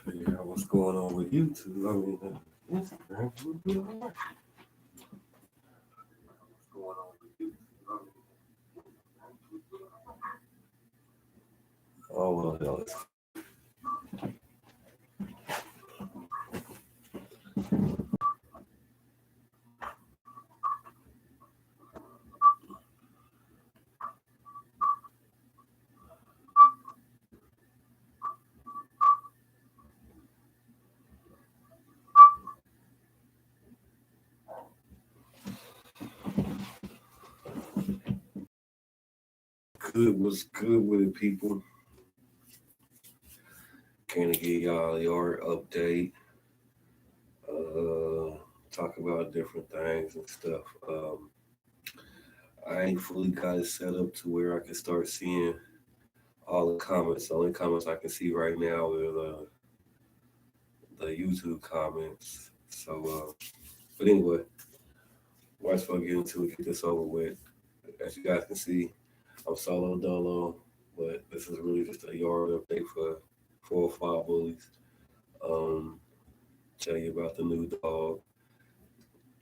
Figure out what's going on with YouTube. I mean, Instagram. What's going on with YouTube? Oh, well, hell, it's good. What's good with it, people? Can I get y'all your update? Talk about different things and stuff. I ain't fully got it set up to where I can start seeing all the comments. The only comments I can see right now is the YouTube comments. So, but anyway, might as well get into it, get this over with. As you guys can see, I'm solo dolo, but this is really just a yard update for 4 or 5 bullies. Um, Tell you about the new dog.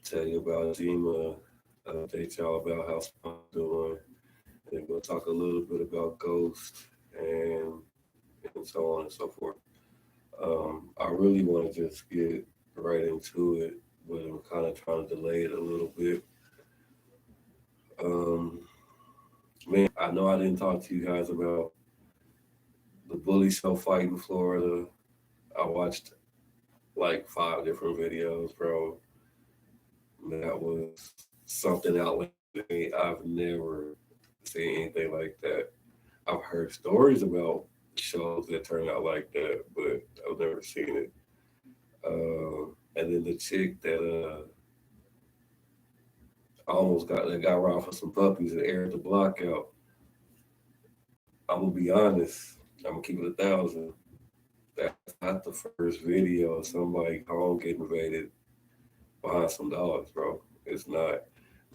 Tell you about Jima. Update y'all about how Spawn's doing. And we'll talk a little bit about Ghost and so on and so forth. I really want to just get right into it, but I'm kind of trying to delay it a little bit. Um, Man, I know I didn't talk to you guys about the bully show fight in Florida. I watched like 5 different videos, bro. That was something outlandish. I've never seen anything like that. I've heard stories about shows that turn out like that, but I've never seen it. And then the chick that almost got robbed for some puppies and aired the block out. I'm gonna be honest. I'm gonna keep it 1,000. That's not the first video of somebody home getting invaded behind some dogs, bro. It's not.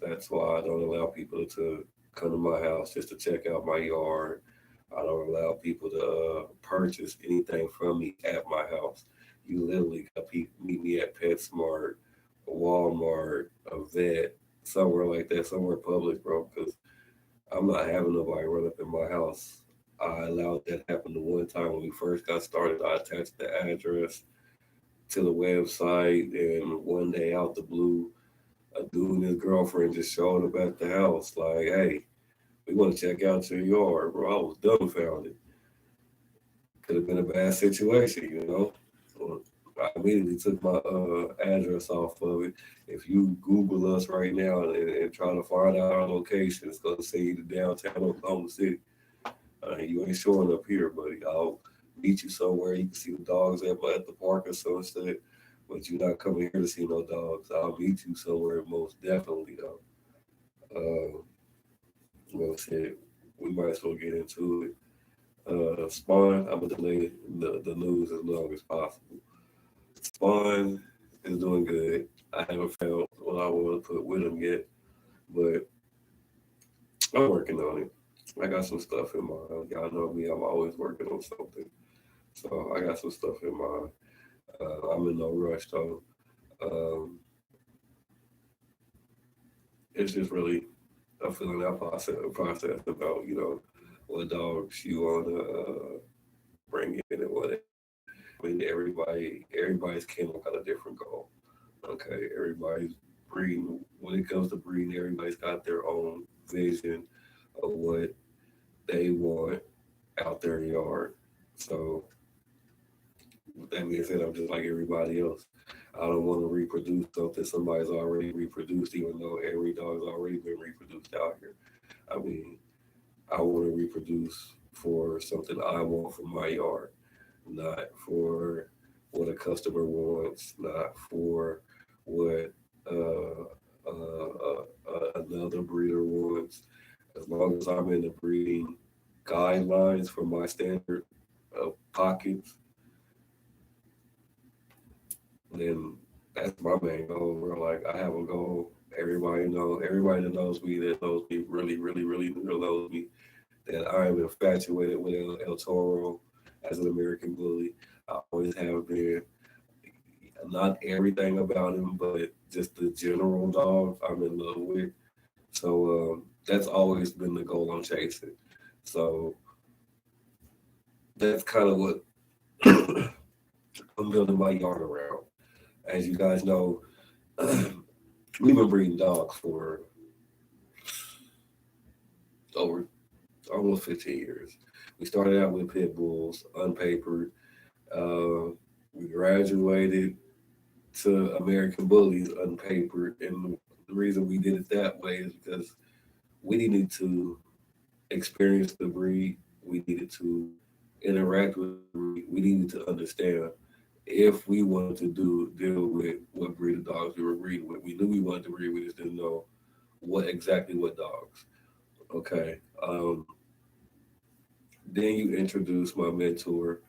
That's why I don't allow people to come to my house just to check out my yard. I don't allow people to purchase anything from me at my house. You literally got people meet me at PetSmart, a Walmart, a vet, somewhere like that, somewhere public, bro. Because I'm not having nobody run up in my house. I allowed that happen the one time when we first got started. I attached the address to the website, and one day out the blue, a dude and his girlfriend just showed up at the house like, "Hey, we want to check out your yard, bro." I was dumbfounded. Could have been a bad situation, you know. I immediately took my address off of it. If you Google us right now and try to find out our location, it's gonna say you to downtown Oklahoma City. You ain't showing up here, buddy. I'll meet you somewhere. You can see the dogs at the park or sunset, but you're not coming here to see no dogs. I'll meet you somewhere, most definitely, though. Well said. We might as well get into it. Spawn, I'm gonna delay the news as long as possible. Spawn is doing good. I haven't found what I want to put with him yet, but I'm working on it. I got some stuff in mind. Y'all know me, I'm always working on something. So I got some stuff in mind. I'm in no rush though. Um, it's just really a feeling out process about, what dogs you want to bring in and what. I mean, everybody's kennel got a different goal. Okay, everybody's breeding. When it comes to breeding, everybody's got their own vision of what they want out their yard. So with that being said, I'm just like everybody else. I don't want to reproduce something somebody's already reproduced, even though every dog's already been reproduced out here. I mean, I want to reproduce for something I want for my yard, not for what a customer wants, not for what another breeder wants. As long as I'm in the breeding guidelines for my standard of pockets, then that's my main goal. Where like I have a goal. Everybody that knows me, really, really, really knows me, that I am infatuated with El Toro as an American bully. I always have been. Not everything about him, but just the general dog I'm in love with. So that's always been the goal I'm chasing. So that's kind of what I'm building my yard around. As you guys know, we've been breeding dogs for over almost 15 years. We started out with pit bulls, unpapered. Uh, we graduated to American Bullies, unpapered, and the reason we did it that way is because we needed to experience the breed. We needed to interact with the breed. We needed to understand if we wanted to deal with what breed of dogs we were breeding with. We knew we wanted to breed. We just didn't know what dogs. Okay. Then you introduced my mentor.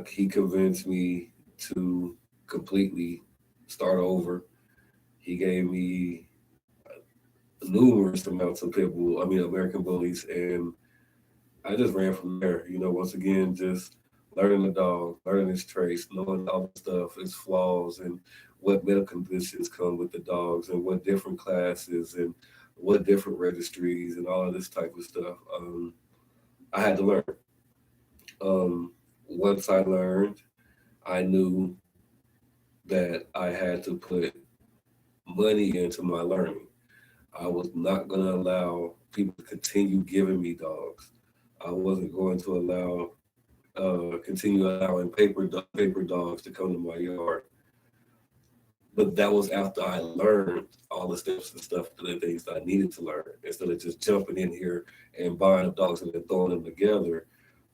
He convinced me to completely start over. He gave me numerous amounts of American bullies, and I just ran from there. Once again, just learning the dog, learning his traits, knowing all the stuff, his flaws, and what medical conditions come with the dogs, and what different classes, and what different registries, and all of this type of stuff. I had to learn. Once I learned, I knew that I had to put money into my learning. I was not going to allow people to continue giving me dogs. I wasn't going to continue allowing paper dogs to come to my yard. But that was after I learned all the steps and stuff, the things that I needed to learn. Instead of just jumping in here and buying up dogs and then throwing them together,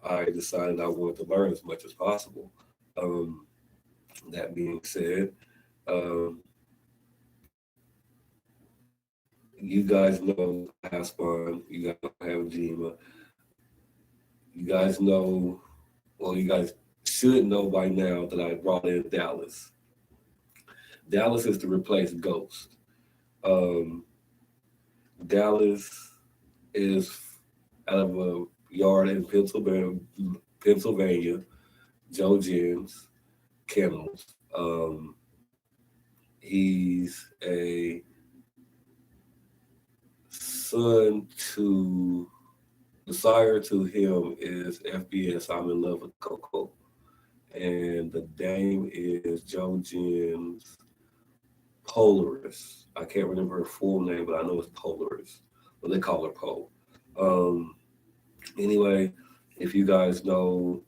I decided I wanted to learn as much as possible. Um, that being said, um, you guys know I have Spawn, you guys have Jima, you guys know, well, you guys should know by now that I brought in Dallas. Dallas is to replace Ghost. Um, Dallas is out of a yard in Pennsylvania, Joe Jens Kennels. He's a son to the sire to him is FBS. I'm in love with Coco, and the dame is Joe Jens Polaris. I can't remember her full name, but I know it's Polaris. But they call her Pole. Anyway, if you guys know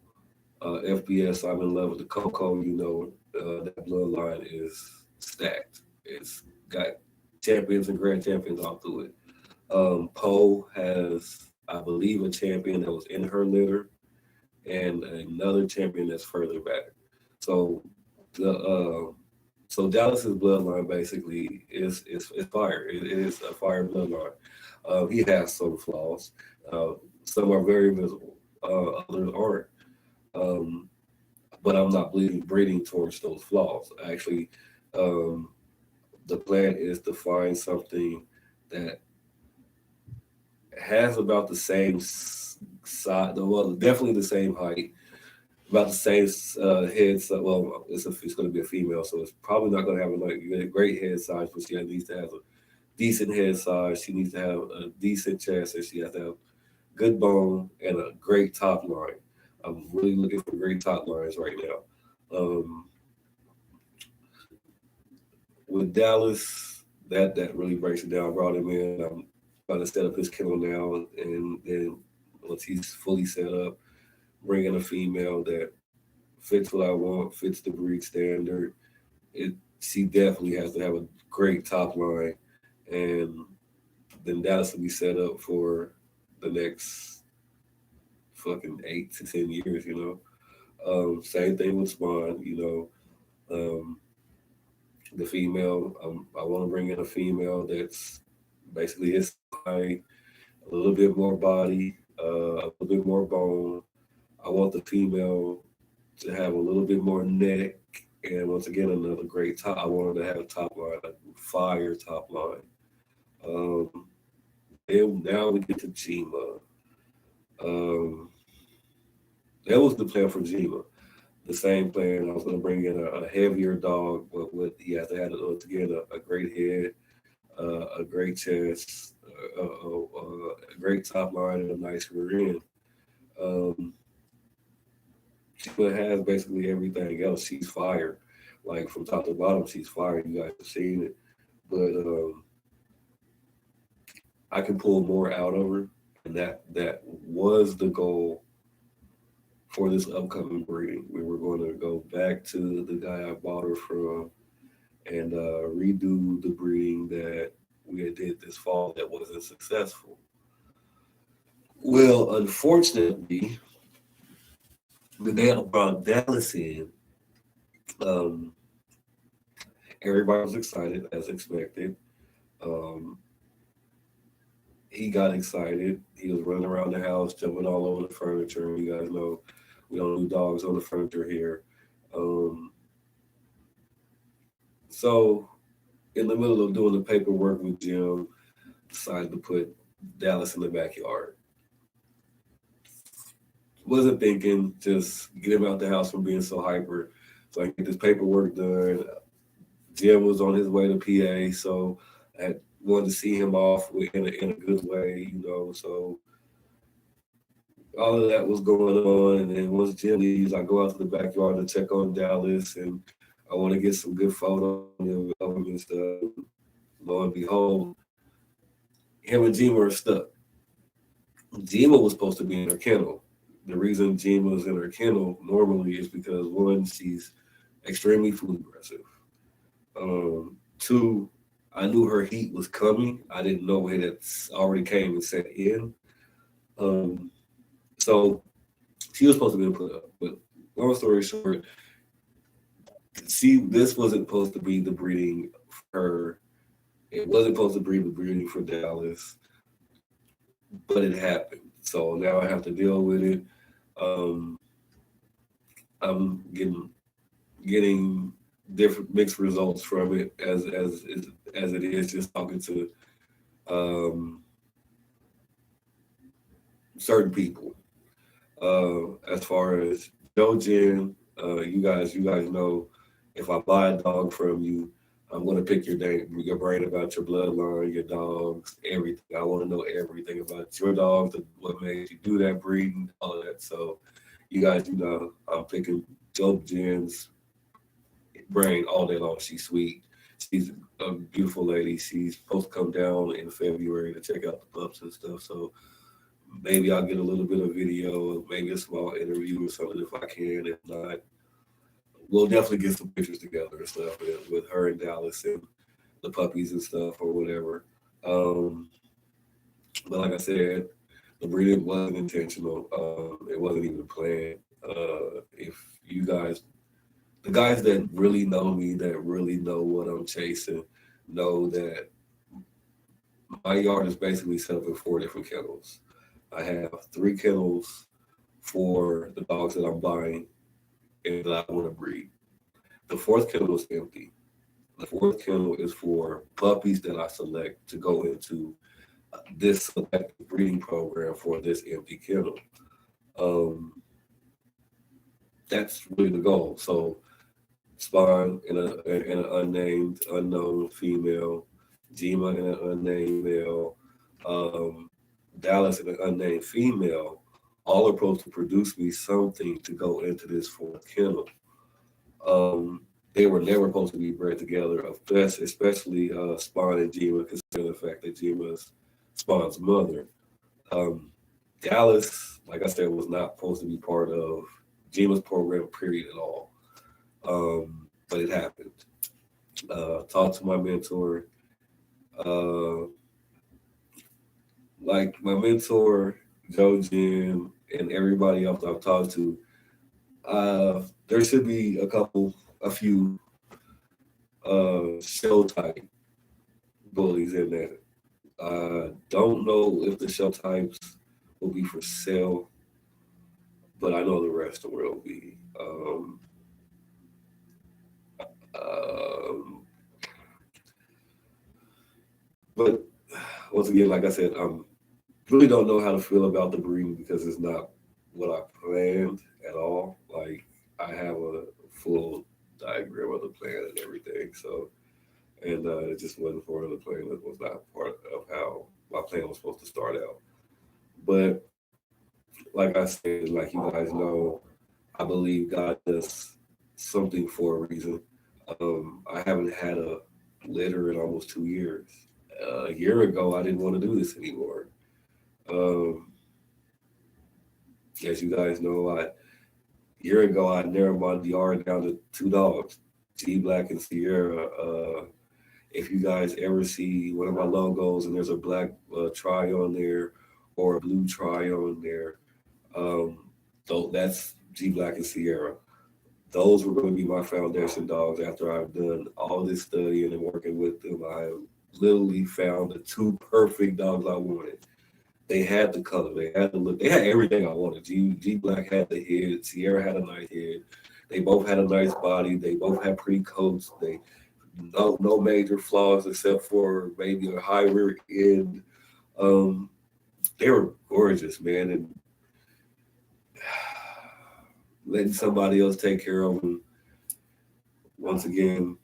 FBS, I'm in love with the Coco. That bloodline is stacked. It's got champions and grand champions all through it. Poe has, I believe, a champion that was in her litter and another champion that's further back. So the so Dallas's bloodline basically is fire. It is a fire bloodline. He has some flaws. Uh, some are very visible. Others aren't. Um, but I'm not breeding towards those flaws. Actually, um, the plan is to find something that has about the same size, well, definitely the same height, about the same head. So, well, it's going to be a female, so it's probably not going to have a great head size, but she needs to have a decent head size. She needs to have a decent chest, and she has to have good bone and a great top line. I'm really looking for great top lines right now. With Dallas, that really breaks it down. Brought him in. I'm about to set up his kennel now, and then once he's fully set up, bring in a female that fits what I want, fits the breed standard. She definitely has to have a great top line, and then Dallas will be set up for the next fucking 8 to 10 years. Same thing with Spawn. The female. I want to bring in a female that's basically his height, a little bit more body, a little bit more bone. I want the female to have a little bit more neck, and once again, another great top. I want her to have a top line, a fire top line. Um, then now we get to Jima. Um, that was the plan for Jima. The same plan. I was going to bring in a heavier dog, but he has to have again a great head, a great chest, a great top line, and a nice rear end. Um, Jima has basically everything else. She's fire, like from top to bottom. She's fire. You guys have seen it, but I can pull more out of her, and that was the goal for this upcoming breeding. We were going to go back to the guy I bought her from and redo the breeding that we had did this fall that wasn't successful. Well, unfortunately, the day I brought Dallas in, um, everybody was excited as expected. Um, he got excited. He was running around the house, jumping all over the furniture. You guys know we don't do dogs on the furniture here. Um, so, in the middle of doing the paperwork with Jim, decided to put Dallas in the backyard. Wasn't thinking, just get him out the house from being so hyper. So I get this paperwork done. Jim was on his way to PA, so I wanted to see him off in a good way. So all of that was going on, and then once Jim leaves, I go out to the backyard to check on Dallas, and I want to get some good photos of him and stuff. Lo and behold, him and Jima are stuck. Jima was supposed to be in her kennel. The reason Jima was in her kennel normally is because one, she's extremely food aggressive. Two, I knew her heat was coming. I didn't know it had already came and set in. So she was supposed to be put up. But long story short, this wasn't supposed to be the breeding for her. It wasn't supposed to be the breeding for Dallas, but it happened. So now I have to deal with it. I'm getting different mixed results from it as it is just talking to certain people. As far as Joe Jen, you guys know if I buy a dog from you, I'm gonna pick your brain about your bloodline, your dogs, everything. I want to know everything about your dogs, what made you do that breeding, all of that. So you guys, I'm picking Joe Jen's brain all day long. She's sweet. She's a beautiful lady. She's supposed to come down in February to check out the pups and stuff. So Maybe I'll get a little bit of video, maybe a small interview or something if I can. If not, we'll definitely get some pictures together and stuff with her and Dallas and the puppies and stuff or whatever. Um, but like I said, the breeding wasn't intentional. It wasn't even planned. If you guys, the guys that really know me, that really know what I'm chasing, know that my yard is basically set up in 4 different kennels. I have 3 kennels for the dogs that I'm buying and that I want to breed. The fourth kennel is empty. The fourth kennel is for puppies that I select to go into this selective breeding program for this empty kennel. Um, that's really the goal. So Spawn in an unnamed, unknown female, Jima in an unnamed male, um, Dallas in an unnamed female, all are supposed to produce me something to go into this fourth kennel. Um, they were never supposed to be bred together, especially Spawn and Jima, considering the fact that Jima is Spawn's mother. Um, Dallas, like I said, was not supposed to be part of Jima's program, period, at all. But it happened. Talked to my mentor. Uh, like my mentor, Joe Jim, and everybody else I've talked to, there should be a few show type bullies in there. Don't know if the show types will be for sale, but I know the rest will be. Um, but once again, like I said, really don't know how to feel about the breeding because it's not what I planned at all. Like I have a full diagram of the plan and everything. So, and it just wasn't part of the plan. It was not part of how my plan was supposed to start out. But like I said, like you guys know, I believe God does something for a reason. I haven't had a litter in almost 2 years. A year ago, I didn't want to do this anymore. Um, as you guys know, a year ago I narrowed my yard down to 2 dogs, G Black and Sierra. If you guys ever see one of my logos and there's a black try on there or a blue try on there, um, so that's G Black and Sierra. Those were going to be my foundation dogs after I've done all this studying and working with them. I have literally found the 2 perfect dogs I wanted. They had the color, they had the look, they had everything I wanted. G Black had the head, Sierra had a nice head. They both had a nice body. They both had pretty coats. They no major flaws except for maybe a high rear end. Um, they were gorgeous, man, and letting somebody else take care of them. Once again,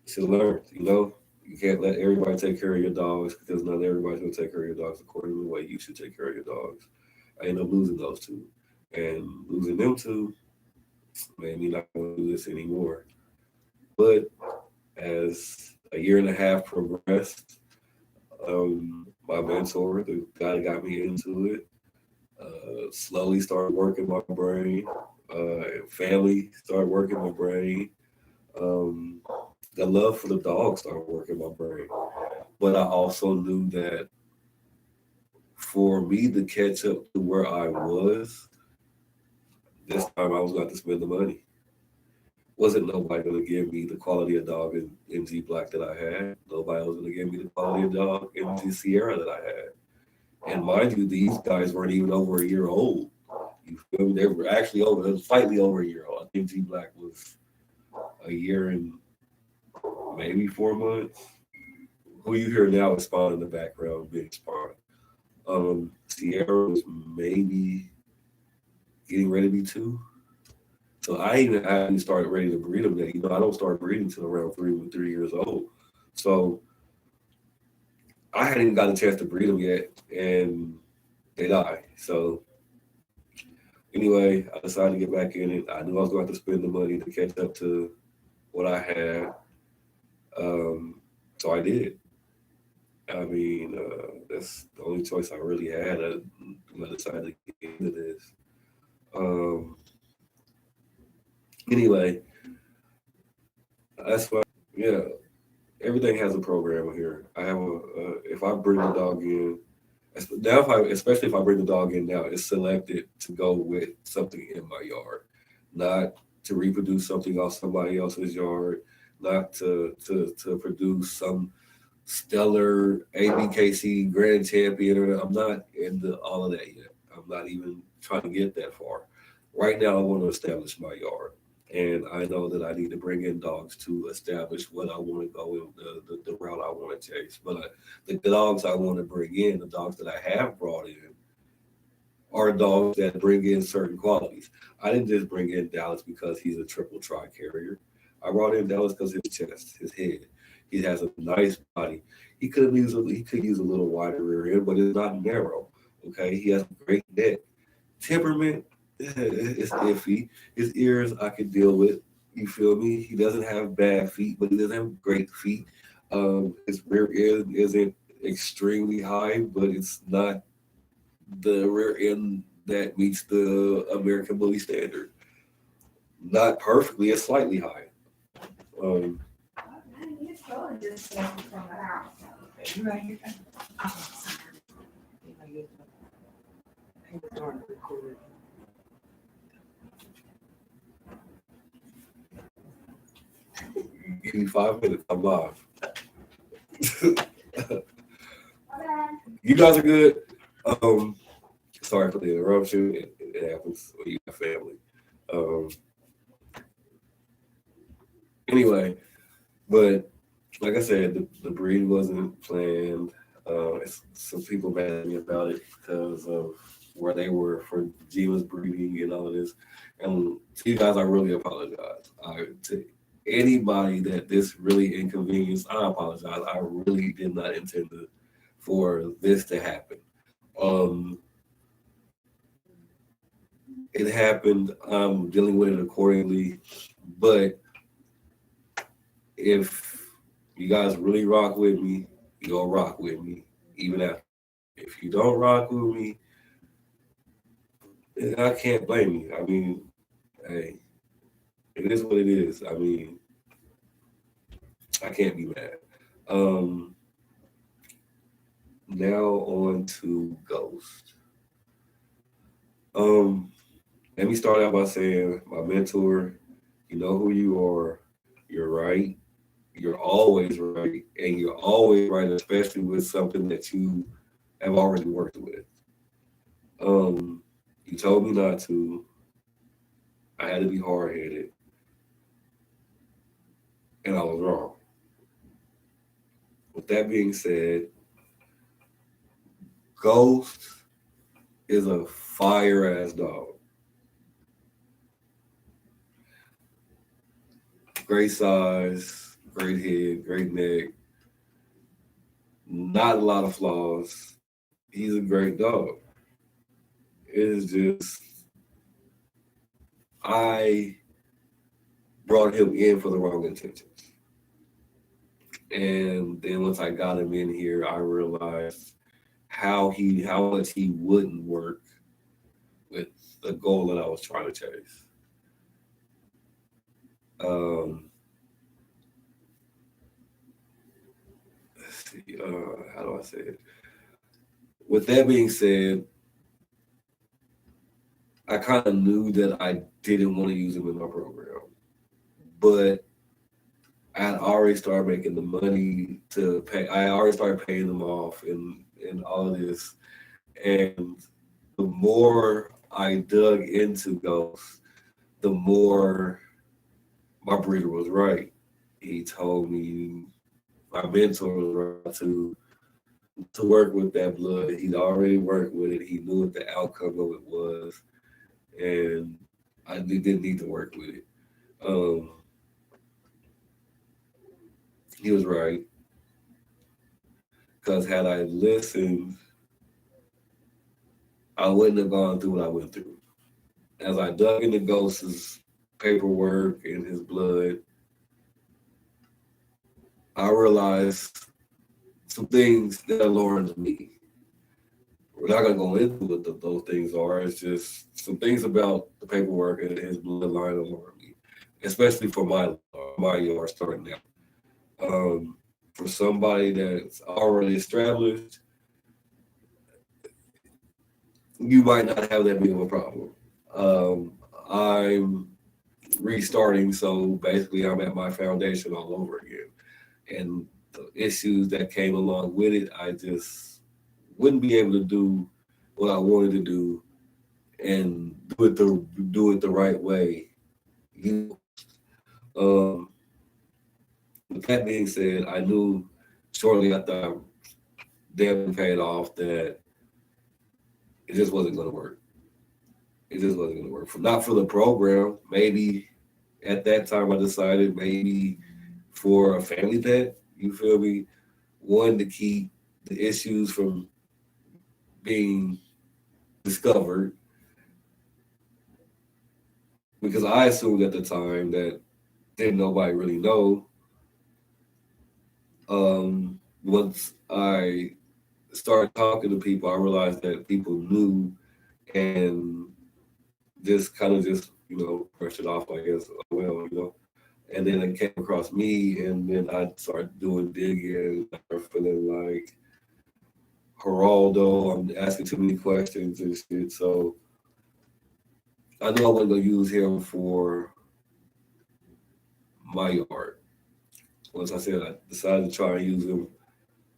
should learn. You can't let everybody take care of your dogs because not everybody's gonna take care of your dogs according to the way you should take care of your dogs. I ended up losing those 2, and losing them 2 made me not want to do this anymore. But as a year and a half progressed, my mentor, the guy that got me into it, slowly started working my brain. Family started working my brain. Um, the love for the dog started working my brain. But I also knew that for me to catch up to where I was, this time I was going to spend the money. Wasn't nobody going to give me the quality of dog in G Black that I had. Nobody was going to give me the quality of dog in G Sierra that I had. And mind you, these guys weren't even over a year old. You feel me? They were actually slightly over a year old. I think G Black was a year and maybe 4 months. Who you hear now is Spawn in the background, big Spawn. Sierra was maybe getting ready to be 2. So I hadn't started ready to breed them yet. I don't start breeding till around 3 years old. So I hadn't even got a chance to breed them yet, and they died. So anyway, I decided to get back in it. I knew I was going to have to spend the money to catch up to what I had. So I did. I mean, that's the only choice I really had when I decided to get into this. Um, anyway, that's why, yeah, everything has a program here. I have if I bring the dog in, now if I, especially if I bring the dog in now, it's selected to go with something in my yard, not to reproduce something off somebody else's yard, not to produce some stellar ABKC grand champion. Or I'm not into all of that yet. I'm not even trying to get that far. Right now, I want to establish my yard. And I know that I need to bring in dogs to establish what I want to go in, the route I want to chase. But the dogs I want to bring in, the dogs that I have brought in, are dogs that bring in certain qualities. I didn't just bring in Dallas because he's a triple tri carrier. I brought in Dallas because his chest, his head. He has a nice body. He could use a little wider rear end, but it's not narrow. Okay, he has a great neck. Temperament, it's iffy. His ears I could deal with. You feel me? He doesn't have bad feet, but he doesn't have great feet. His rear end isn't extremely high, but it's not the rear end that meets the American Bully standard. Not perfectly, it's slightly high. Um, Give me 5 minutes, I'm live. You guys are good. Um, Sorry for the interruption. It happens when you have family. Um, anyway, but like I said, the breed wasn't planned. Some people mad at me about it because of where they were for Jiva's breeding and all of this. And to you guys, I really apologize. To anybody that this really inconvenienced, I apologize. I really did not intend for this to happen. Um, it happened. I'm dealing with it accordingly. But if you guys really rock with me, you'll rock with me even after. If you don't rock with me, I can't blame you. I mean, hey, it is what it is. I mean, I can't be mad. Um, Now on to Ghost. Um, Let me start out by saying, my mentor, you know who you are. You're right. You're always right, and you're always right, especially with something that you have already worked with. Um, you told me not to. I had to be hard headed, and I was wrong. With that being said, Ghost is a fire ass dog. Great size, great head, great neck, not a lot of flaws. He's a great dog. It is just, I brought him in for the wrong intentions. And then once I got him in here, I realized how much he wouldn't work with the goal that I was trying to chase. Um, let's see, how do I say it? With that being said, I kind of knew that I didn't want to use him in my program, but I had already started making the money to pay. I already started paying them off and all of this. And the more I dug into Ghost, the more my breeder was right. He told me, my mentor was right to work with that blood. He'd already worked with it. He knew what the outcome of it was, and I didn't need to work with it. Um, he was right, because had I listened, I wouldn't have gone through what I went through. As I dug into Ghost's paperwork and his blood, I realized some things that are learned to me. We're not gonna go into what those things are. It's just some things about the paperwork and his bloodline alarm me, especially for my yard starting out. Um, for somebody that's already established, you might not have that big of a problem. I'm restarting, so basically, I'm at my foundation all over again, and the issues that came along with it, I just wouldn't be able to do what I wanted to do and do it the right way. You, um, with that being said, I knew shortly after I damn paid off that it just wasn't going to work. It just wasn't going to work. Not for the program. Maybe at that time I decided maybe for a family pet. You feel me? One to keep the issues from being discovered because I assumed at the time that didn't nobody really know. Once I started talking to people, I realized that people knew and just kind of just brushed it off. I guess well. And then it came across me, and then I started doing digging. I started feeling like Geraldo, I'm asking too many questions and shit. So I knew I wasn't gonna use him for my yard. Once I said I decided to try and use him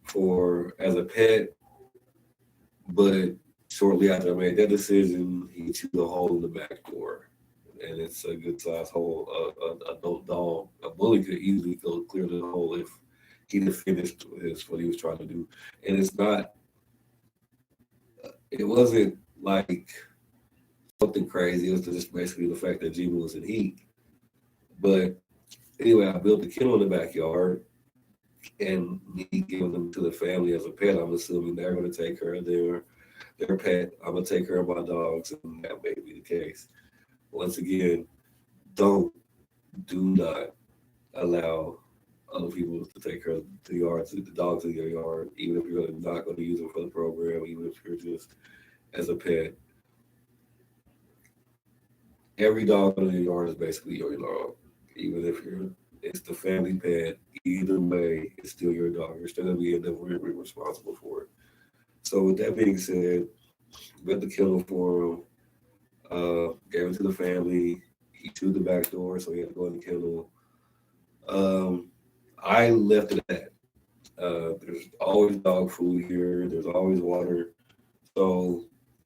for as a pet, but shortly after I made that decision, he chewed a hole in the back door, and it's a good sized hole. A adult dog, a bully could easily go clear the hole if he had finished what he was trying to do. And it's not, it wasn't like something crazy. It was just basically the fact that Jima was in heat. But anyway, I built a kennel in the backyard, and me giving them to the family as a pet. I'm assuming they're going to take care of their pet. I'm gonna take care of my dogs, and that may be the case. Once again, don't do not allow other people to take care of the dogs in your yard, even if you're not going to use them for the program, even if you're just as a pet. Every dog in your yard is basically your dog, even if it's the family pet. Either way, it's still your dog. You're still gonna be responsible for it. So with that being said, built the kennel for him, gave it to the family. He chewed the back door, so he had to go in the kennel. I left it at that. There's always dog food here. There's always water. So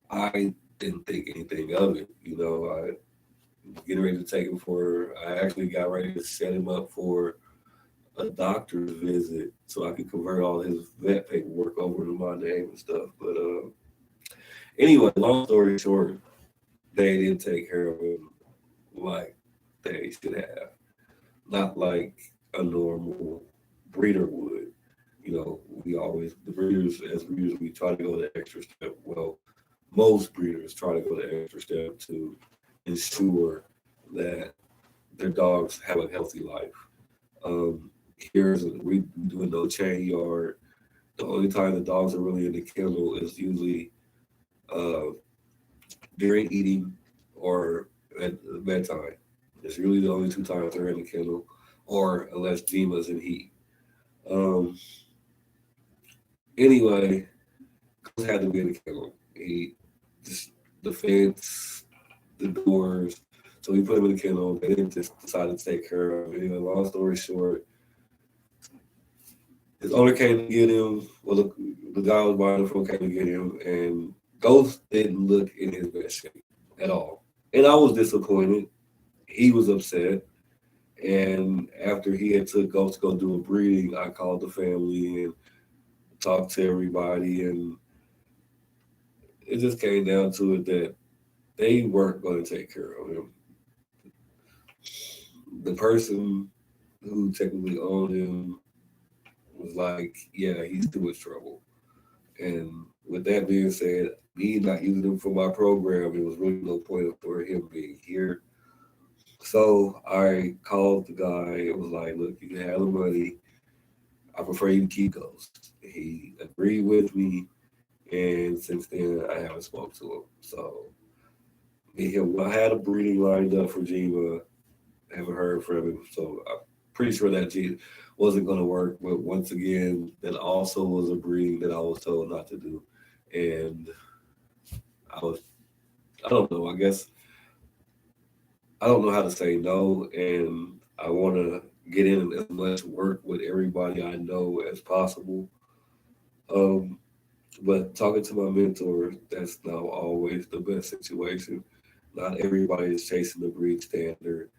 I didn't think anything of it. I was getting ready to take him I actually got ready to set him up for a doctor's visit so I could convert all his vet paperwork over to my name and stuff. But anyway, long story short, they didn't take care of him like they should have. Not like a normal breeder would. The breeders, as breeders, we try to go the extra step. Well, most breeders try to go the extra step to ensure that their dogs have a healthy life. We do a no chain yard. The only time the dogs are really in the kennel is usually uh, during eating or at bedtime. It's really the only two times they're in the kennel, or unless Jima's in heat. Um, anyway, Ghost had to be in the kennel. He just the fence, the doors. So we put him in the kennel. They didn't just decide to take care of him. Anyway, long story short, his owner came to get him. Well, the guy was buying the phone came to get him, and Ghost didn't look in his best shape at all. And I was disappointed. He was upset. And after he had took Ghost to go do a breeding, I called the family and talked to everybody, and it just came down to it that they weren't going to take care of him. The person who technically owned him was like, yeah, he's too much trouble. And with that being said, me not using him for my program, it was really no point for him being here. So I called the guy. It was like, look, you can have the money. I prefer you to keep Ghost. He agreed with me, and since then I haven't spoke to him. So I had a breeding lined up for Jima. Haven't heard from him, so I'm pretty sure that G wasn't going to work. But once again, that also was a breeding that I was told not to do, and I was I don't know. I guess I don't know how to say no, and I want to get in as much work with everybody I know as possible. Um, but talking to my mentor, that's not always the best situation. Not everybody is chasing the breed standard,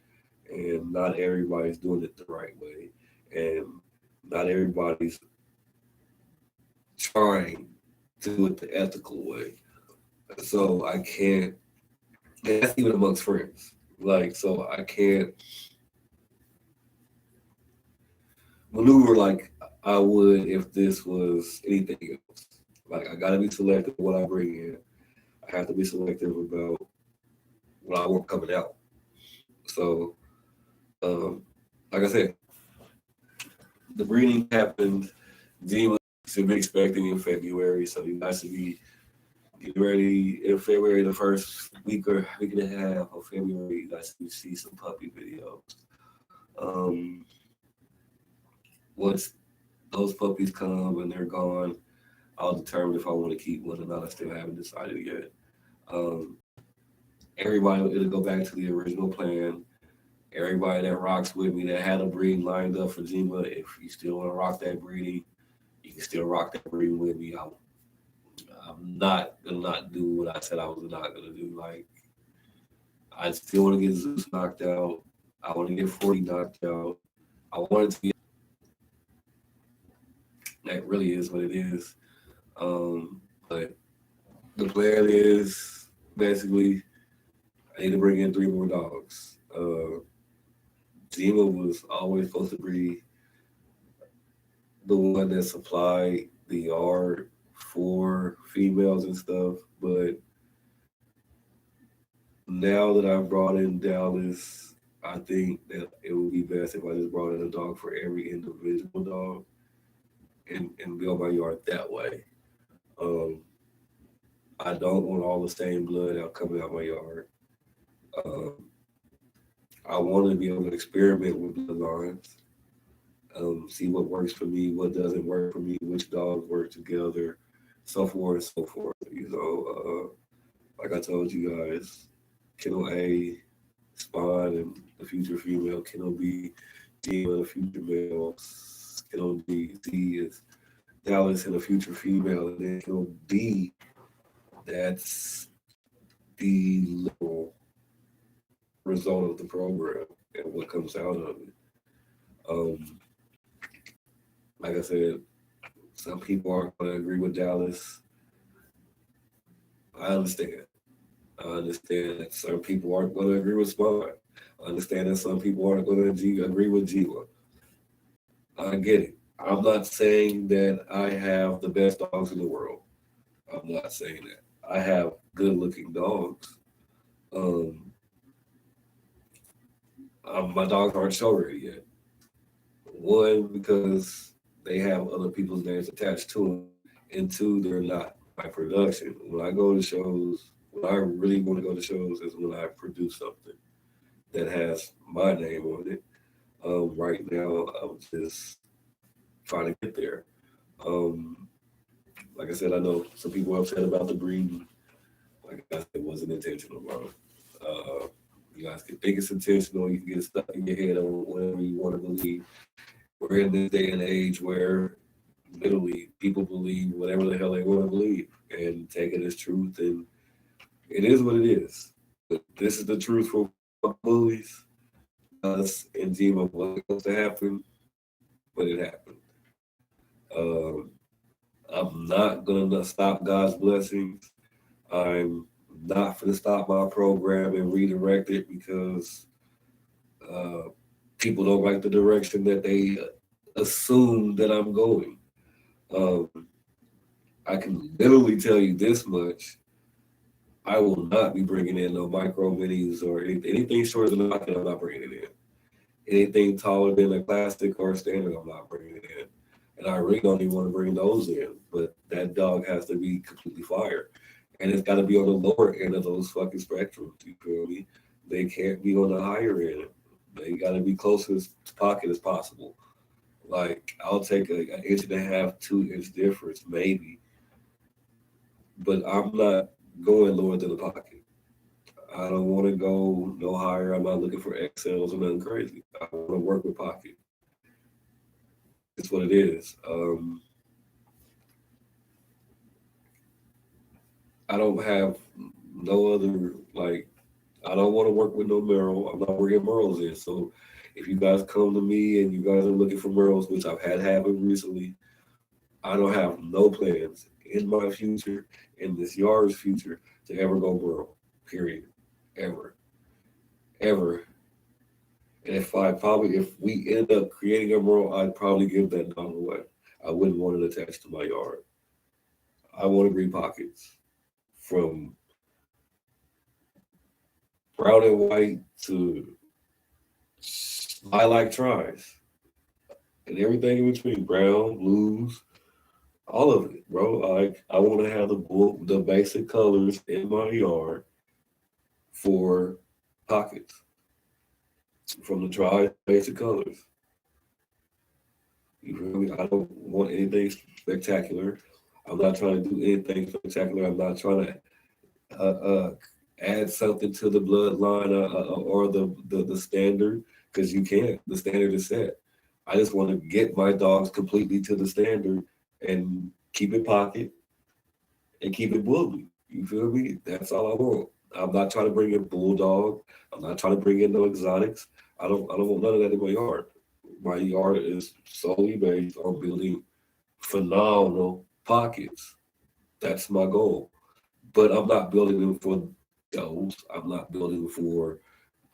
and not everybody's doing it the right way, and not everybody's trying to do it the ethical way. So I can't, and that's even amongst friends. Like, so I can't maneuver like I would if this was anything else. Like, I gotta be selective what I bring in. I have to be selective about what I want coming out. So, um, like I said, the breeding happened. Dima should be expecting in February, so you guys should be getting ready in February, the first week and a half of February. You guys should see some puppy videos. Um, once those puppies come and they're gone, I'll determine if I want to keep one or not. I still haven't decided yet. Um, everybody, it'll go back to the original plan. Everybody that rocks with me that had a breeding lined up for Jima, if you still want to rock that breeding, you can still rock that breeding with me. I'm not gonna not do what I said I was not gonna do. Like, I still want to get Zeus knocked out. I want to get 40 knocked out. I want it to be. That really is what it is. But the plan is basically I need to bring in 3 more dogs. Zima was always supposed to be the one that supplied the yard for females and stuff, but now that I've brought in Dallas, I think that it would be best if I just brought in a dog for every individual dog and build my yard that way. Um, I don't want all the same blood out coming out my yard. Um, I want to be able to experiment with bloodlines, see what works for me, what doesn't work for me, which dogs work together, so forth and so forth. Like I told you guys, Kennel A, Spawn, and the future female. Kennel B, Gina, the future male. Kennel D is Dallas and the future female. And then Kennel D, that's the little result of the program and what comes out of it. Um, like I said, some people aren't going to agree with Dallas. I understand. I understand that some people aren't going to agree with Spawn. I understand that some people aren't going to agree with Jiwa. I get it. I'm not saying that I have the best dogs in the world. I'm not saying that. I have good looking dogs. Um, my dogs aren't show ready yet. One, because they have other people's names attached to them, and two, they're not my production. When I go to shows, when I really want to go to shows is when I produce something that has my name on it. Right now, I'm just trying to get there. Um, like I said, I know some people are upset about the breeding. Like I said, it wasn't intentional, bro. You guys can think it's intentional. You can get stuck in your head on whatever you want to believe. We're in this day and age where literally people believe whatever the hell they want to believe and take it as truth, and it is what it is. But this is the truth for bullies, us, and Zima. What's supposed to happen, but it happened. Um, I'm not gonna stop God's blessings. I'm not gonna stop my program and redirect it because uh, people don't like the direction that they assume that I'm going. Um, I can literally tell you this much. I will not be bringing in no micro minis or anything shorter than a pocket. I'm not bringing it in. Anything taller than a classic or a standard, I'm not bringing it in. And I really don't even want to bring those in. But that dog has to be completely fire. And it's got to be on the lower end of those fucking spectrums. You feel me? They can't be on the higher end. They got to be closest to pocket as possible. Like I'll take an inch and a half, 2 inch difference, maybe, but I'm not going lower than the pocket. I don't want to go no higher. I'm not looking for XLs or nothing crazy. I want to work with pocket. It's what it is. I don't have no other like. I don't want to work with no Merle. I'm not working Merles in. So if you guys come to me and you guys are looking for Merles, which I've had happen recently, I don't have no plans in my future, in this yard's future, to ever go Merle. Period. Ever. Ever. And if we end up creating a Merle, I'd probably give that dog away. I wouldn't want it attached to my yard. I want to green pockets from brown and white to lilac tries and everything in between, brown, blues, all of it, bro. I want to have the basic colors in my yard for pockets from the dry basic colors. You feel me? I don't want anything spectacular. I'm not trying to do anything spectacular. I'm not trying to add something to the bloodline or the standard because you can't. The standard is set. I just want to get my dogs completely to the standard and keep it pocket and keep it bully. You feel me? That's all I want. I'm not trying to bring in bulldog. I'm not trying to bring in no exotics. I don't want none of that in my yard. My yard is solely based on building phenomenal pockets. That's my goal. But I'm not building them for those. I'm not building for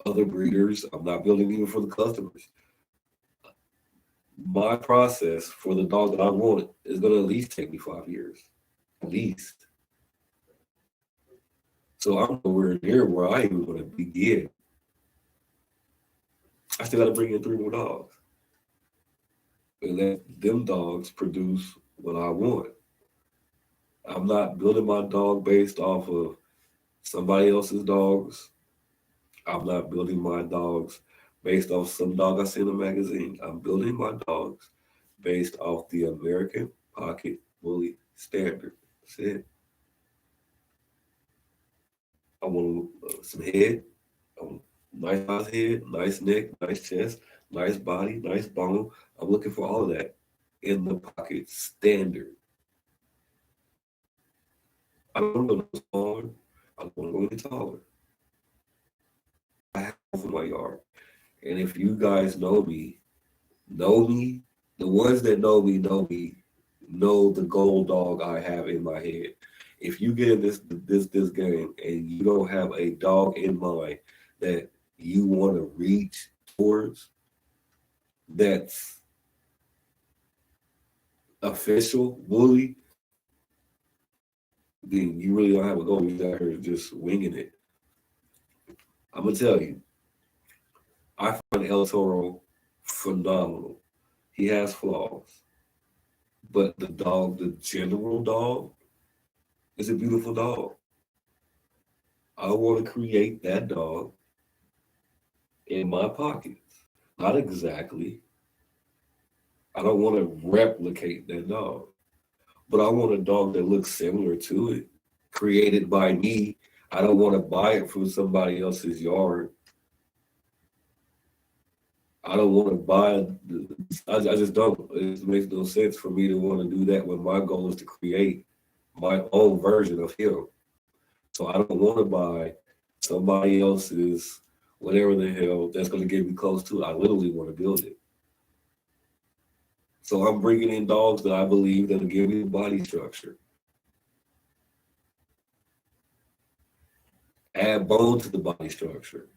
other breeders. I'm not building even for the customers. My process for the dog that I want is going to at least take me 5 years, at least. So I'm nowhere near where I even want to begin. I still got to bring in 3 more dogs and let them dogs produce what I want. I'm not building my dog based off of somebody else's dogs. I'm not building my dogs based off some dog I see in a magazine. I'm building my dogs based off the American Pocket Bully Standard. That's it. I want some head, I want nice size head, nice neck, nice chest, nice body, nice bone. I'm looking for all of that in the pocket standard. I don't want to go no smaller. I don't want to go any taller. I have for my yard. And if you guys know me, the ones that know me, know the gold dog I have in my head. If you get in this game and you don't have a dog in mind that you want to reach towards, that's official bully, then you really don't have a goal. You're out here just winging it. I'm gonna tell you, I find El Toro phenomenal. He has flaws, but the general dog, is a beautiful dog. I want to create that dog in my pockets. Not exactly. I don't want to replicate that dog, but I want a dog that looks similar to it, created by me. I don't want to buy it from somebody else's yard. I don't want to buy. I just don't. It makes no sense for me to want to do that when my goal is to create my own version of him. So I don't want to buy somebody else's whatever the hell that's going to get me close to it. I literally want to build it. So I'm bringing in dogs that I believe that'll give me the body structure, add bone to the body structure.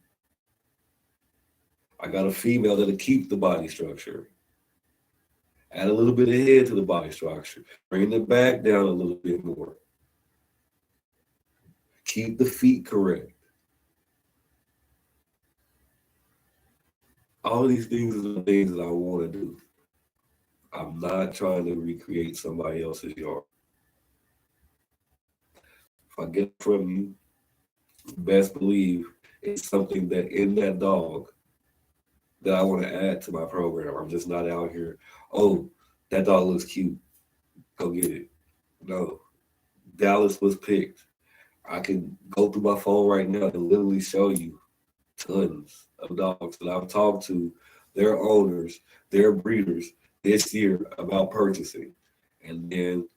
I got a female that'll keep the body structure, add a little bit of head to the body structure, bring the back down a little bit more, keep the feet correct. All of these things are the things that I want to do. I'm not trying to recreate somebody else's yard. If I get from you, best believe it's something that in that dog that I want to add to my program. I'm just not out here, oh, that dog looks cute. Go get it. No. Dallas was picked. I can go through my phone right now and literally show you tons of dogs that I've talked to, their owners, their breeders this year about purchasing. And then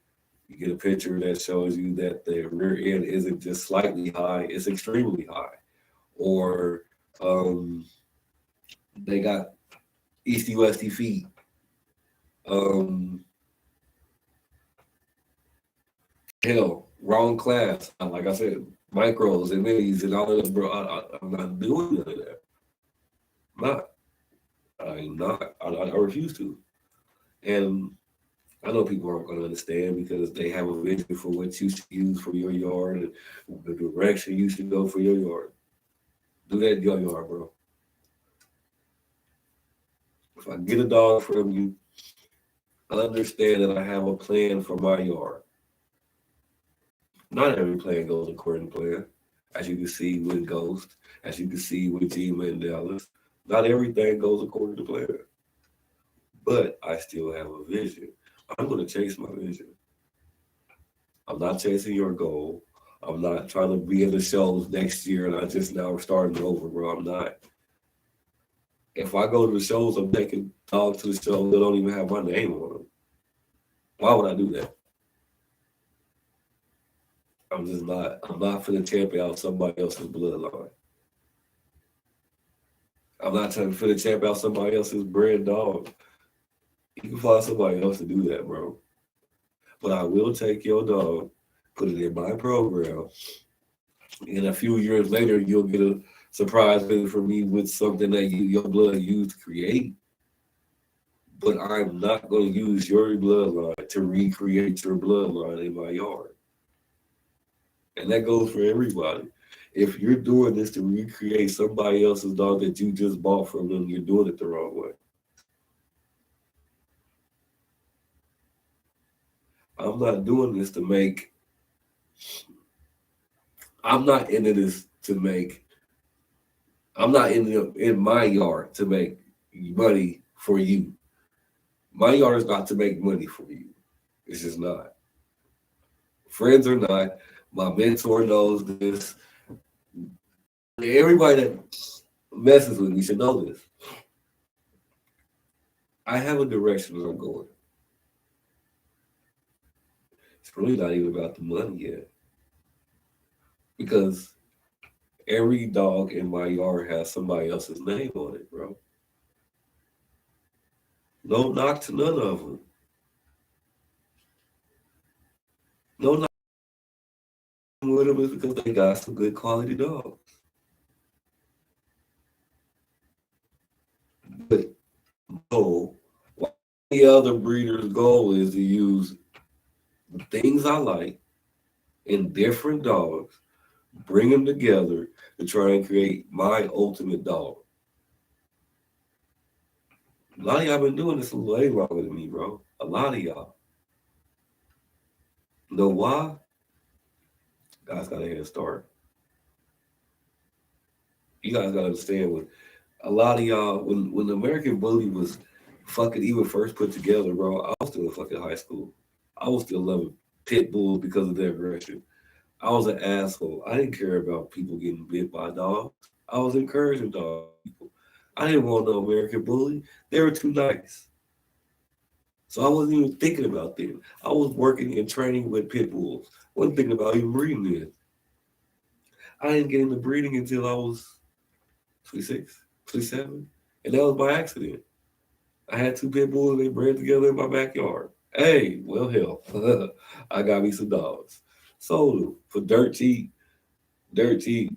you get a picture that shows you that the rear end isn't just slightly high, it's extremely high. Or um, they got easty westy feet. Um, hell, wrong class. Like I said, micros and minis and all of that, bro. I'm not doing none of that. I'm not. I'm not. I refuse to. And I know people aren't going to understand because they have a vision for what you should use for your yard and the direction you should go for your yard. Do that in your yard, bro. If I get a dog from you, understand that I have a plan for my yard. Not every plan goes according to plan. As you can see with Ghost, as you can see with Gma and Dallas, not everything goes according to plan. But I still have a vision. I'm going to chase my vision. I'm not chasing your goal. I'm not trying to be in the shows next year and I just now starting over, bro. I'm not. If I go to the shows, I'm taking dogs to the shows that don't even have my name on them. Why would I do that? I'm just not. I'm not for the champion out somebody else's bloodline. I'm not trying to the champ out somebody else's bred dog. You can find somebody else to do that, bro. But I will take your dog, put it in my program, and a few years later, you'll get a surprise visit from me with something that your blood used to create. But I'm not going to use your bloodline to recreate your bloodline in my yard. And that goes for everybody. If you're doing this to recreate somebody else's dog that you just bought from them, you're doing it the wrong way. I'm not doing this to make, I'm not into this to make, I'm not in my yard to make money for you. My yard is not to make money for you. It's just not. Friends or not, my mentor knows this. Everybody that messes with me should know this. I have a direction that I'm going. It's really not even about the money yet. Because every dog in my yard has somebody else's name on it, bro. No knock to none of them. No knock with them is because they got some good quality dogs. But no, the other breeder's goal is to use the things I like in different dogs, bring them together to try and create my ultimate dog. A lot of y'all been doing this way longer than me, bro. A lot of y'all. Know why? Guys got a head start. You guys gotta understand when a lot of y'all, when the American Bully was fucking even first put together, bro, I was still in fucking high school. I was still loving pit bulls because of their aggression. I was an asshole. I didn't care about people getting bit by dogs. I was encouraging dog people. I didn't want no American Bully. They were too nice. So I wasn't even thinking about them. I was working and training with pit bulls. Wasn't thinking about even breeding them. I didn't get into breeding until I was 26, 27. And that was by accident. I had two pit bulls, they bred together in my backyard. Hey, well, hell, I got me some dogs. Sold them for dirt cheap, dirt cheap.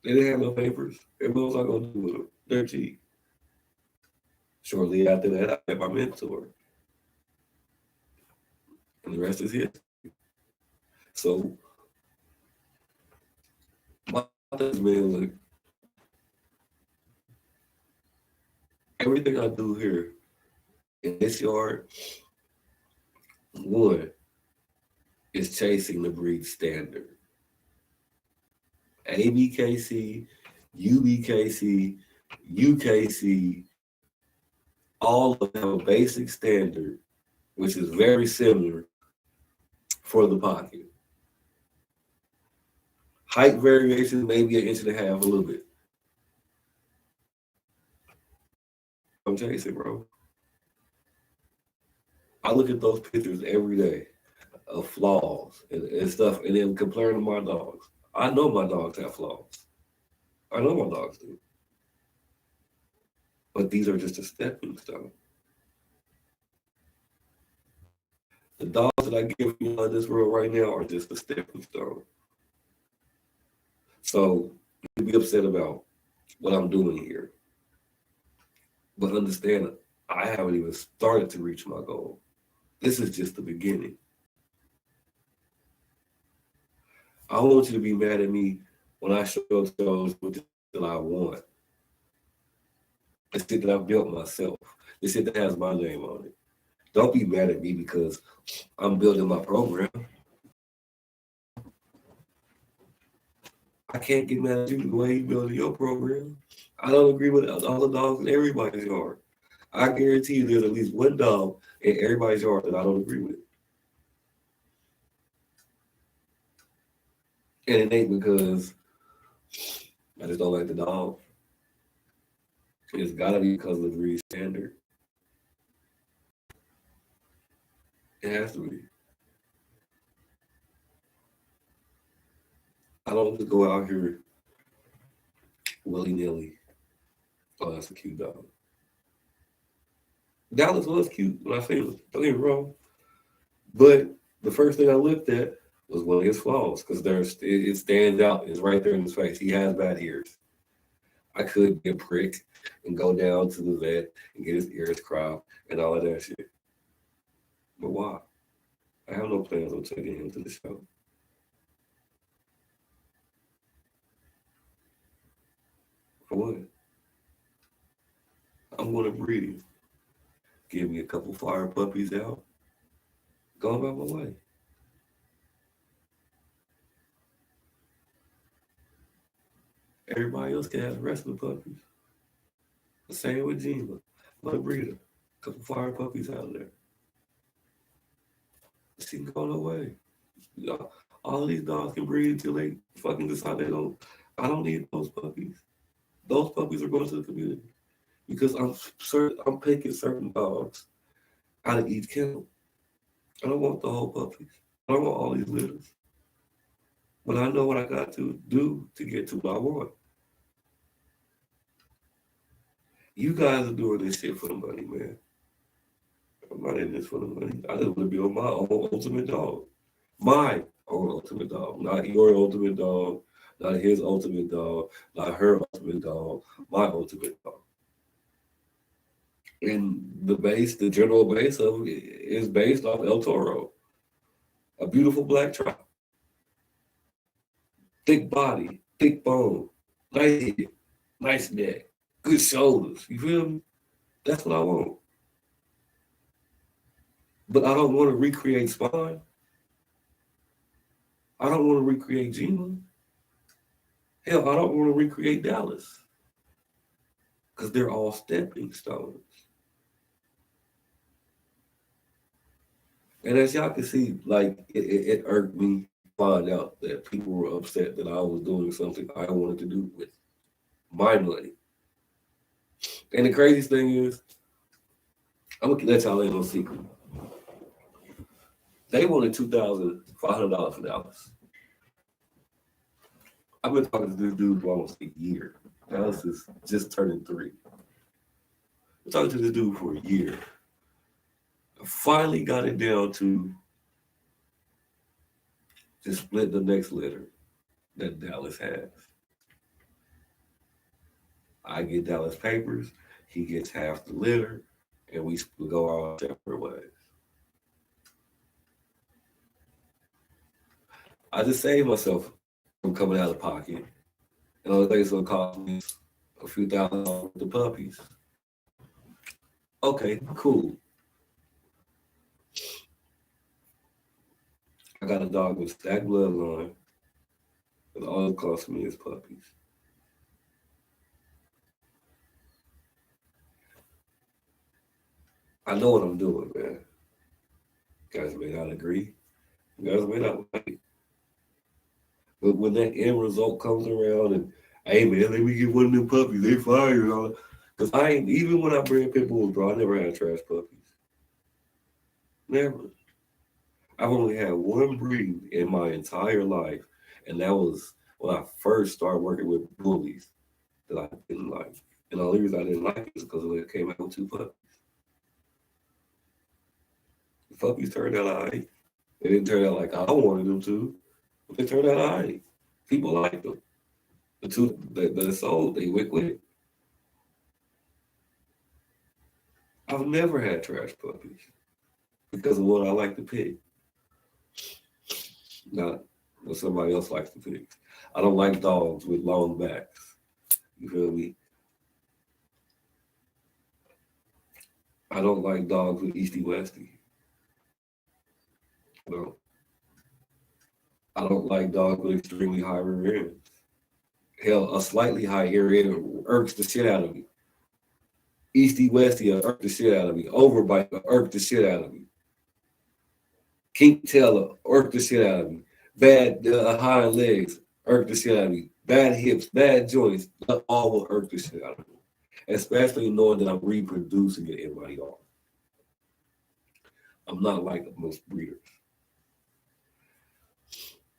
They didn't have no papers. And what was I going to do with them? Dirt cheap. Shortly after that, I met my mentor. And the rest is history. So, my thing, man, like, everything I do here in this yard, one is chasing the breed standard. ABKC, UBKC, UKC, all of them have a basic standard, which is very similar for the pocket. Height variation, maybe an inch and a half, a little bit. I'm chasing, bro. I look at those pictures every day of flaws and stuff, and then comparing to my dogs. I know my dogs have flaws. I know my dogs do. But these are just a stepping stone. The dogs that I give you in this world right now are just a stepping stone. So you be upset about what I'm doing here. But understand, I haven't even started to reach my goal. This is just the beginning. I want you to be mad at me when I show up those with that I want. The shit that I built myself. The shit that has my name on it. Don't be mad at me because I'm building my program. I can't get mad at you the way you building your program. I don't agree with all the dogs in everybody's yard. I guarantee you there's at least one dog in everybody's yard that I don't agree with. And it ain't because I just don't like the dog. It's gotta be because of the breed standard. It has to be. I don't just go out here willy-nilly. Oh, that's a cute dog. Dallas was cute when I seen him. Don't get me wrong. But the first thing I looked at was one of his flaws because it stands out. It's right there in his face. He has bad ears. I could be a prick and go down to the vet and get his ears cropped and all of that shit. But why? I have no plans on taking him to the show. For what? I'm going to breed him. Give me a couple fire puppies out. Go about my way. Everybody else can have the rest of the puppies. The same with Gina. Let her breed her. A couple fire puppies out there. She can go no way. You know, all these dogs can breed until they fucking decide they don't. I don't need those puppies. Those puppies are going to the community because I'm picking certain dogs out of each kennel. I don't want the whole puppies. I don't want all these litters. But I know what I got to do to get to what I want. You guys are doing this shit for the money, man. I'm not in this for the money. I just want to build my own ultimate dog. My own ultimate dog. Not your ultimate dog. Not his ultimate dog. Not her ultimate dog. My ultimate dog. And the general base of it is based off El Toro. A beautiful black trout. Thick body, thick bone, nice head, nice neck, good shoulders. You feel me? That's what I want. But I don't want to recreate Spawn. I don't want to recreate Gina. Hell, I don't want to recreate Dallas. Because they're all stepping stones. And as y'all can see, like, it irked me to find out that people were upset that I was doing something I wanted to do with my money. And the craziest thing is, I'm going to let y'all in on a secret. They wanted $2,500 for Dallas. I've been talking to this dude for almost a year. Dallas is just turning 3. I'm talking to this dude for a year. I finally got it down to just split the next litter that Dallas has. I get Dallas papers, he gets half the litter, and we go our separate ways. I just saved myself from coming out of pocket. And all the things gonna cost me a few $1,000 with the puppies. Okay, cool. got a dog with stacked bloodline, and all it costs me is puppies. I know what I'm doing, man. You guys may not agree. You guys may not like it. But when that end result comes around and, hey, man, let me get one of them puppies. They fire and all. Because I ain't, even when I bred pit bulls, bro, I never had trash puppies. Never. I've only had one breed in my entire life, and that was when I first started working with bullies that I didn't like. And the only reason I didn't like it is because it came out with two puppies. The puppies turned out all right. They didn't turn out like I wanted them to, but they turned out all right. People liked them. The two that sold, they went with it. I've never had trash puppies because of what I like to pick, not what somebody else likes to pick. I don't like dogs with long backs. You feel me? I don't like dogs with Easty Westy. No. I don't like dogs with extremely high rear ends. Hell, a slightly high rear end irks the shit out of me. Easty Westy will irk the shit out of me. Overbite will irk the shit out of me. Kink tail irk the shit out of me. Bad hind legs irk the shit out of me. Bad hips, bad joints, all will irk the shit out of me. Especially knowing that I'm reproducing it in my yard. I'm not like most breeders.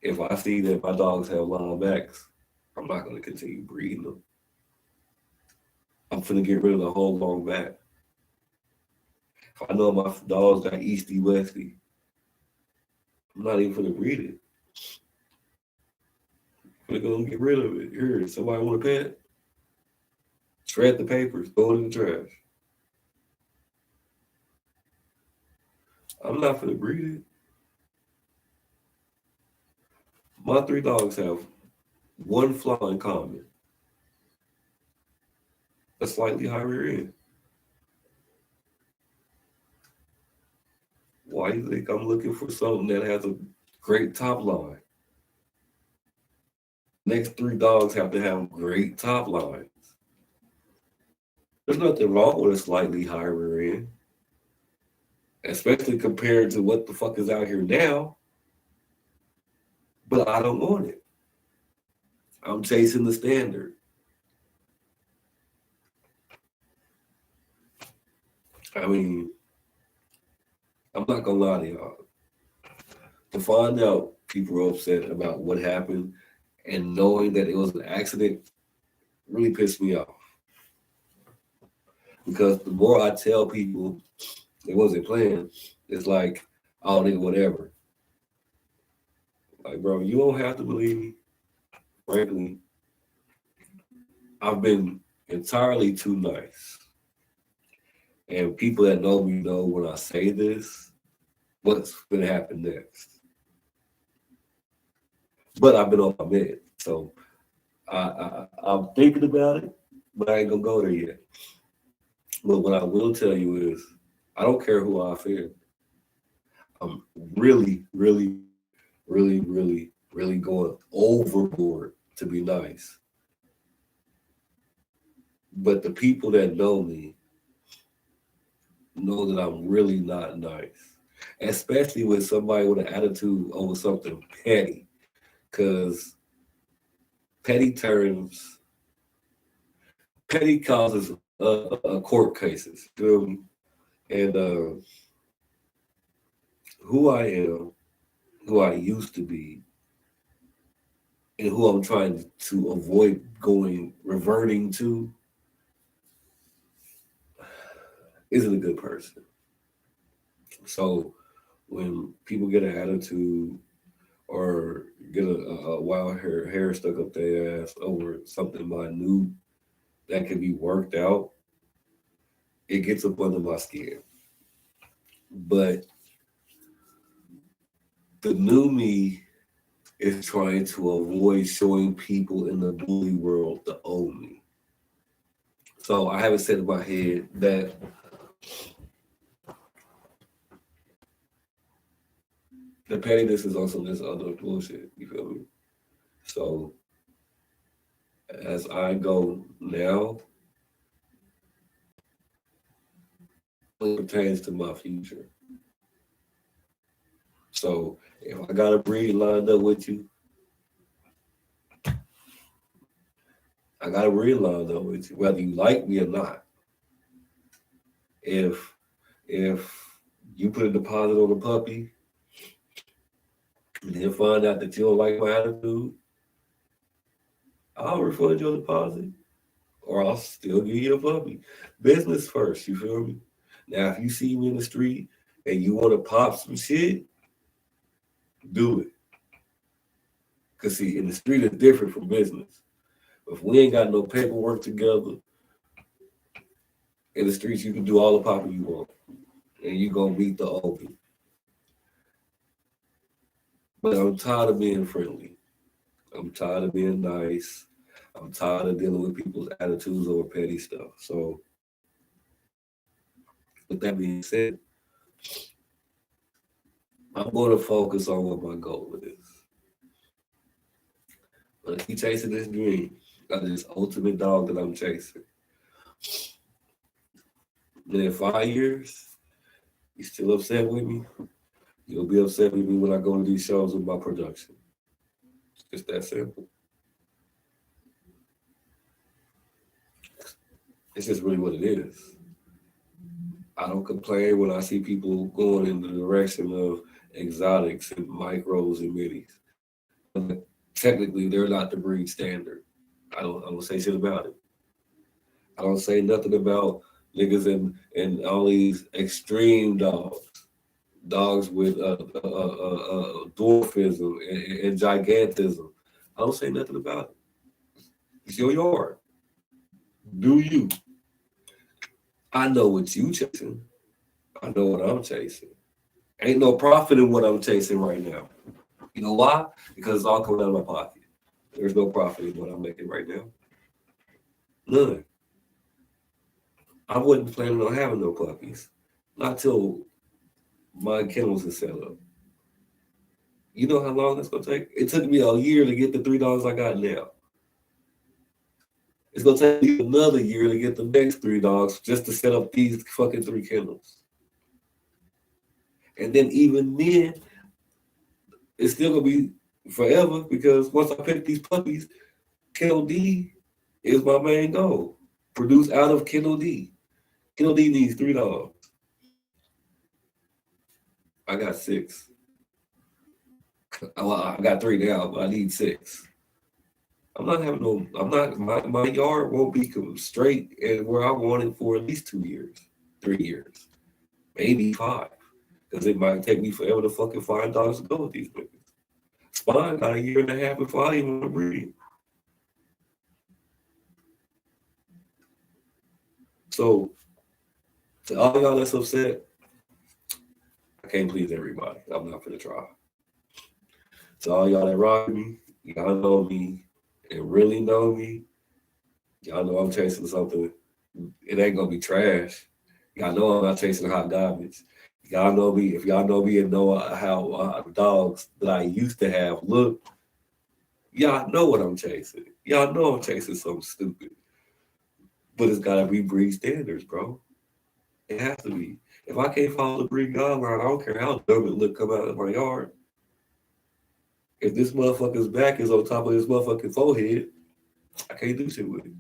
If I see that my dogs have long backs, I'm not going to continue breeding them. I'm finna get rid of the whole long back. If I know my dogs got Easty Westy, I'm not even finna breed it. I'm finna go and get rid of it. Here, somebody want a pet? Shred the papers, throw it in the trash. I'm not finna breed it. My three dogs have one flaw in common. A slightly high rear end. Why do you think I'm looking for something that has a great top line? Next three dogs have to have great top lines. There's nothing wrong with a slightly higher rear end, especially compared to what the fuck is out here now. But I don't want it. I'm chasing the standard. I mean, I'm not gonna lie to y'all. To find out people were upset about what happened and knowing that it was an accident really pissed me off. Because the more I tell people it wasn't planned, it's like, oh, nigga, whatever. Like, bro, you don't have to believe me. Frankly, I've been entirely too nice. And people that know me know when I say this, what's going to happen next. But I've been on my meds, so I'm thinking about it, but I ain't going to go there yet. But what I will tell you is, I don't care who I offend. I'm really, really, really, really, really going overboard to be nice. But the people that know me know that I'm really not nice, especially with somebody with an attitude over something petty, because petty causes court cases. You feel me? And who I am, who I used to be, and who I'm trying to avoid reverting to, isn't a good person. So when people get an attitude or get a wild hair stuck up their ass over something minute that can be worked out, it gets up under my skin. But the new me is trying to avoid showing people in the bully world the old me. So I have it set in my head that The pettiness is also this other bullshit. You feel me? So as I go now, it pertains to my future. So if I got a breed lined up with you, I got a breed lined up with you, whether you like me or not. If if you put a deposit on a puppy and then find out that you don't like my attitude, I'll refund your deposit or I'll still give you a puppy. Business first, you feel me? Now, if you see me in the street and you want to pop some shit, do it. Because, see, in the street is different from business. If we ain't got no paperwork together, in the streets, you can do all the popping you want. And you going to meet the OP. But I'm tired of being friendly. I'm tired of being nice. I'm tired of dealing with people's attitudes over petty stuff. So, with that being said, I'm going to focus on what my goal is. I'm going to keep chasing this dream of this ultimate dog that I'm chasing. And in 5 years, you still upset with me? You'll be upset with me when I go to these shows with my production. It's just that simple. It's just really what it is. I don't complain when I see people going in the direction of exotics and micros and middies. But technically, they're not the breed standard. I don't say shit about it. I don't say nothing about niggas and all these extreme dogs with dwarfism and gigantism. I don't say nothing about it. It's your yard. Do you? I know what you chasing. I know what I'm chasing. Ain't no profit in what I'm chasing right now. You know why? Because it's all coming out of my pocket. There's no profit in what I'm making right now. None. I wasn't planning on having no puppies. Not till my kennels is set up. You know how long that's gonna take? It took me a year to get the $3 I got now. It's gonna take me another year to get the next $3 just to set up these fucking 3 kennels. And then even then, it's still gonna be forever because once I pick these puppies, Kennel D is my main goal. Produce out of Kennel D. Kennel D needs 3 dogs. I got 6. Well, I got 3 now, but I need 6. I'm not having no. I'm not. My yard won't be straight and where I want it for at least 2 years, 3 years, maybe 5, because it might take me forever to fucking find dogs to go with these niggas. Spawn got a year and a half before I even want to breed. So, to all y'all that's upset, I can't please everybody. I'm not gonna try. To all y'all that rock with me, y'all know me and really know me. Y'all know I'm chasing something. It ain't gonna be trash. Y'all know I'm not chasing hot garbage. Y'all know me. If y'all know me and know how dogs that I used to have look, y'all know what I'm chasing. Y'all know I'm chasing something stupid. But it's gotta be breed standards, bro. It has to be. If I can't follow the breed guideline, I don't care how dumb it look come out of my yard. If this motherfucker's back is on top of this motherfucking forehead, I can't do shit with it.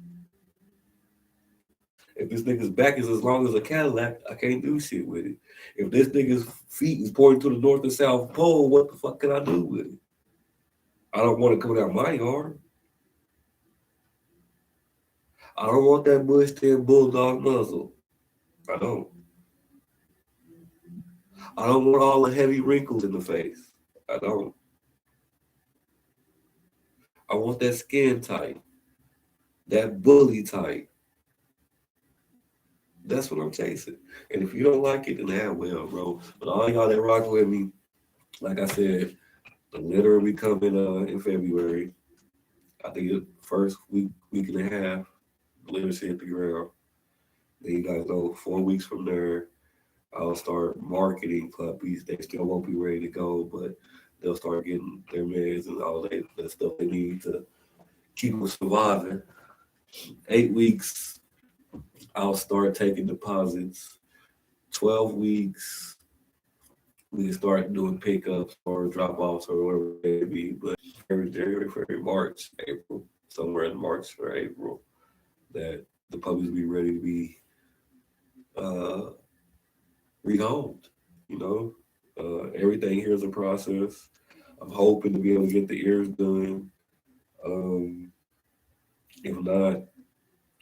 If this nigga's back is as long as a Cadillac, I can't do shit with it. If this nigga's feet is pointing to the north and south pole, what the fuck can I do with it? I don't want it coming out my yard. I don't want that bush tail bulldog muzzle. I don't. I don't want all the heavy wrinkles in the face. I don't. I want that skin tight, that bully tight. That's what I'm chasing. And if you don't like it, then have well, bro. But all y'all that rock with me, like I said, the litter will be coming in February. I think the first week and a half, the litter should hit the ground. Then you guys know 4 weeks from there, I'll start marketing puppies. They still won't be ready to go, but they'll start getting their meds and all that stuff they need to keep them surviving. 8 weeks, I'll start taking deposits. 12 weeks, we can start doing pickups or drop offs or whatever it may be. But February, March, April, somewhere in March or April, that the puppies will be ready to be uh, rehomed. You know, everything here is a process. I'm hoping to be able to get the ears done. Um, if not,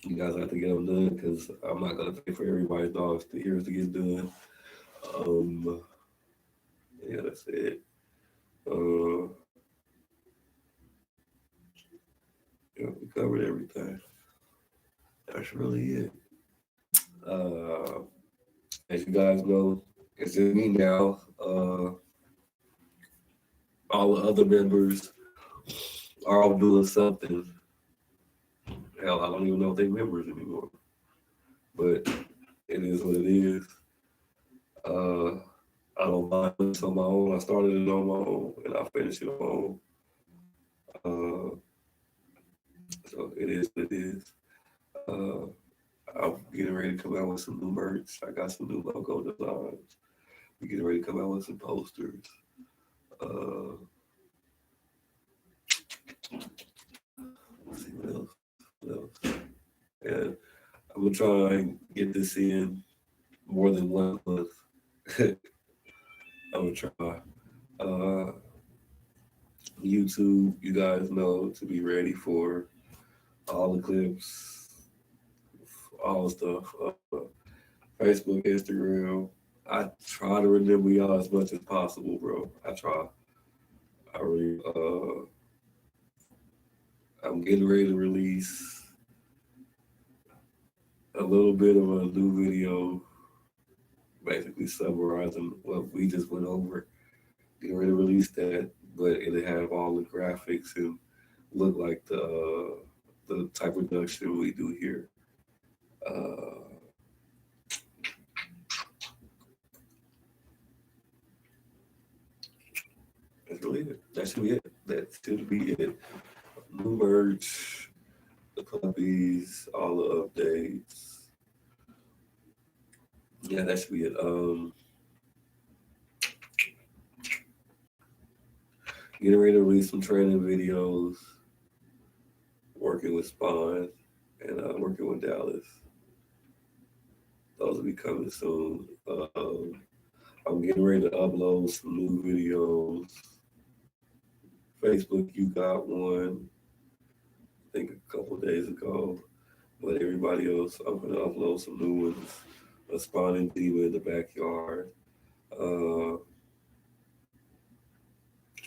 you guys have to get them done because I'm not gonna pay for everybody's dogs the ears to get done. Um, yeah, that's it. Uh, yeah, we covered everything. That's really it. Uh, as you guys know, it's just me now. All the other members are all doing something. Hell, I don't even know if they're members anymore. But it is what it is. Uh, I don't mind this on my own. I started it on my own and I finished it on my own. So it is what it is. Uh, I'm getting ready to come out with some new merch. I got some new logo designs. We're getting ready to come out with some posters. Uh, let's see what else. What else? And I'm gonna try and get this in more than 1 month. I'm gonna try. Uh, YouTube, you guys know to be ready for all the clips, all the stuff. Facebook, Instagram. I try to remember y'all as much as possible, bro. I try. I really. I'm getting ready to release a little bit of a new video, basically summarizing what we just went over. Getting ready to release that, but it'll have all the graphics and look like the type of production we do here. Uh, that's really it. That should be it. That should be it. New merch, the puppies, all the updates. Yeah, that should be it. Getting ready to release some training videos, working with Spawn and working with Dallas. Those will be coming soon. I'm getting ready to upload some new videos. Facebook, you got one, I think a couple days ago. But everybody else, I'm going to upload some new ones. A spawning diva in the backyard. Uh,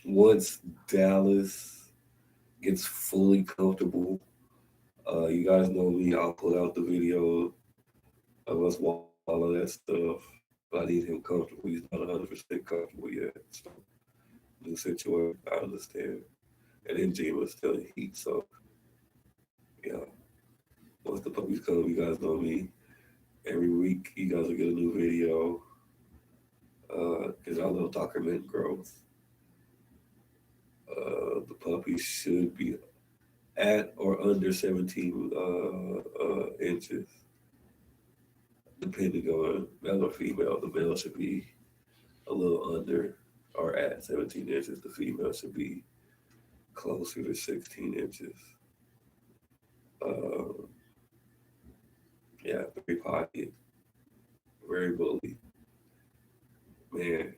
Once Dallas gets fully comfortable, you guys know me, I'll put out the video of us all of that stuff. But I need him comfortable. He's not 100% comfortable yet. So, new situation, I understand. And then Jima's still in heat. So, yeah. Once the puppies come, you guys know me. Every week, you guys will get a new video. Because our little document growth. The puppies should be at or under 17 inches, depending on male or female. The male should be a little under or at 17 inches. The female should be closer to 16 inches. Uh, yeah, very potty, very bully. Man,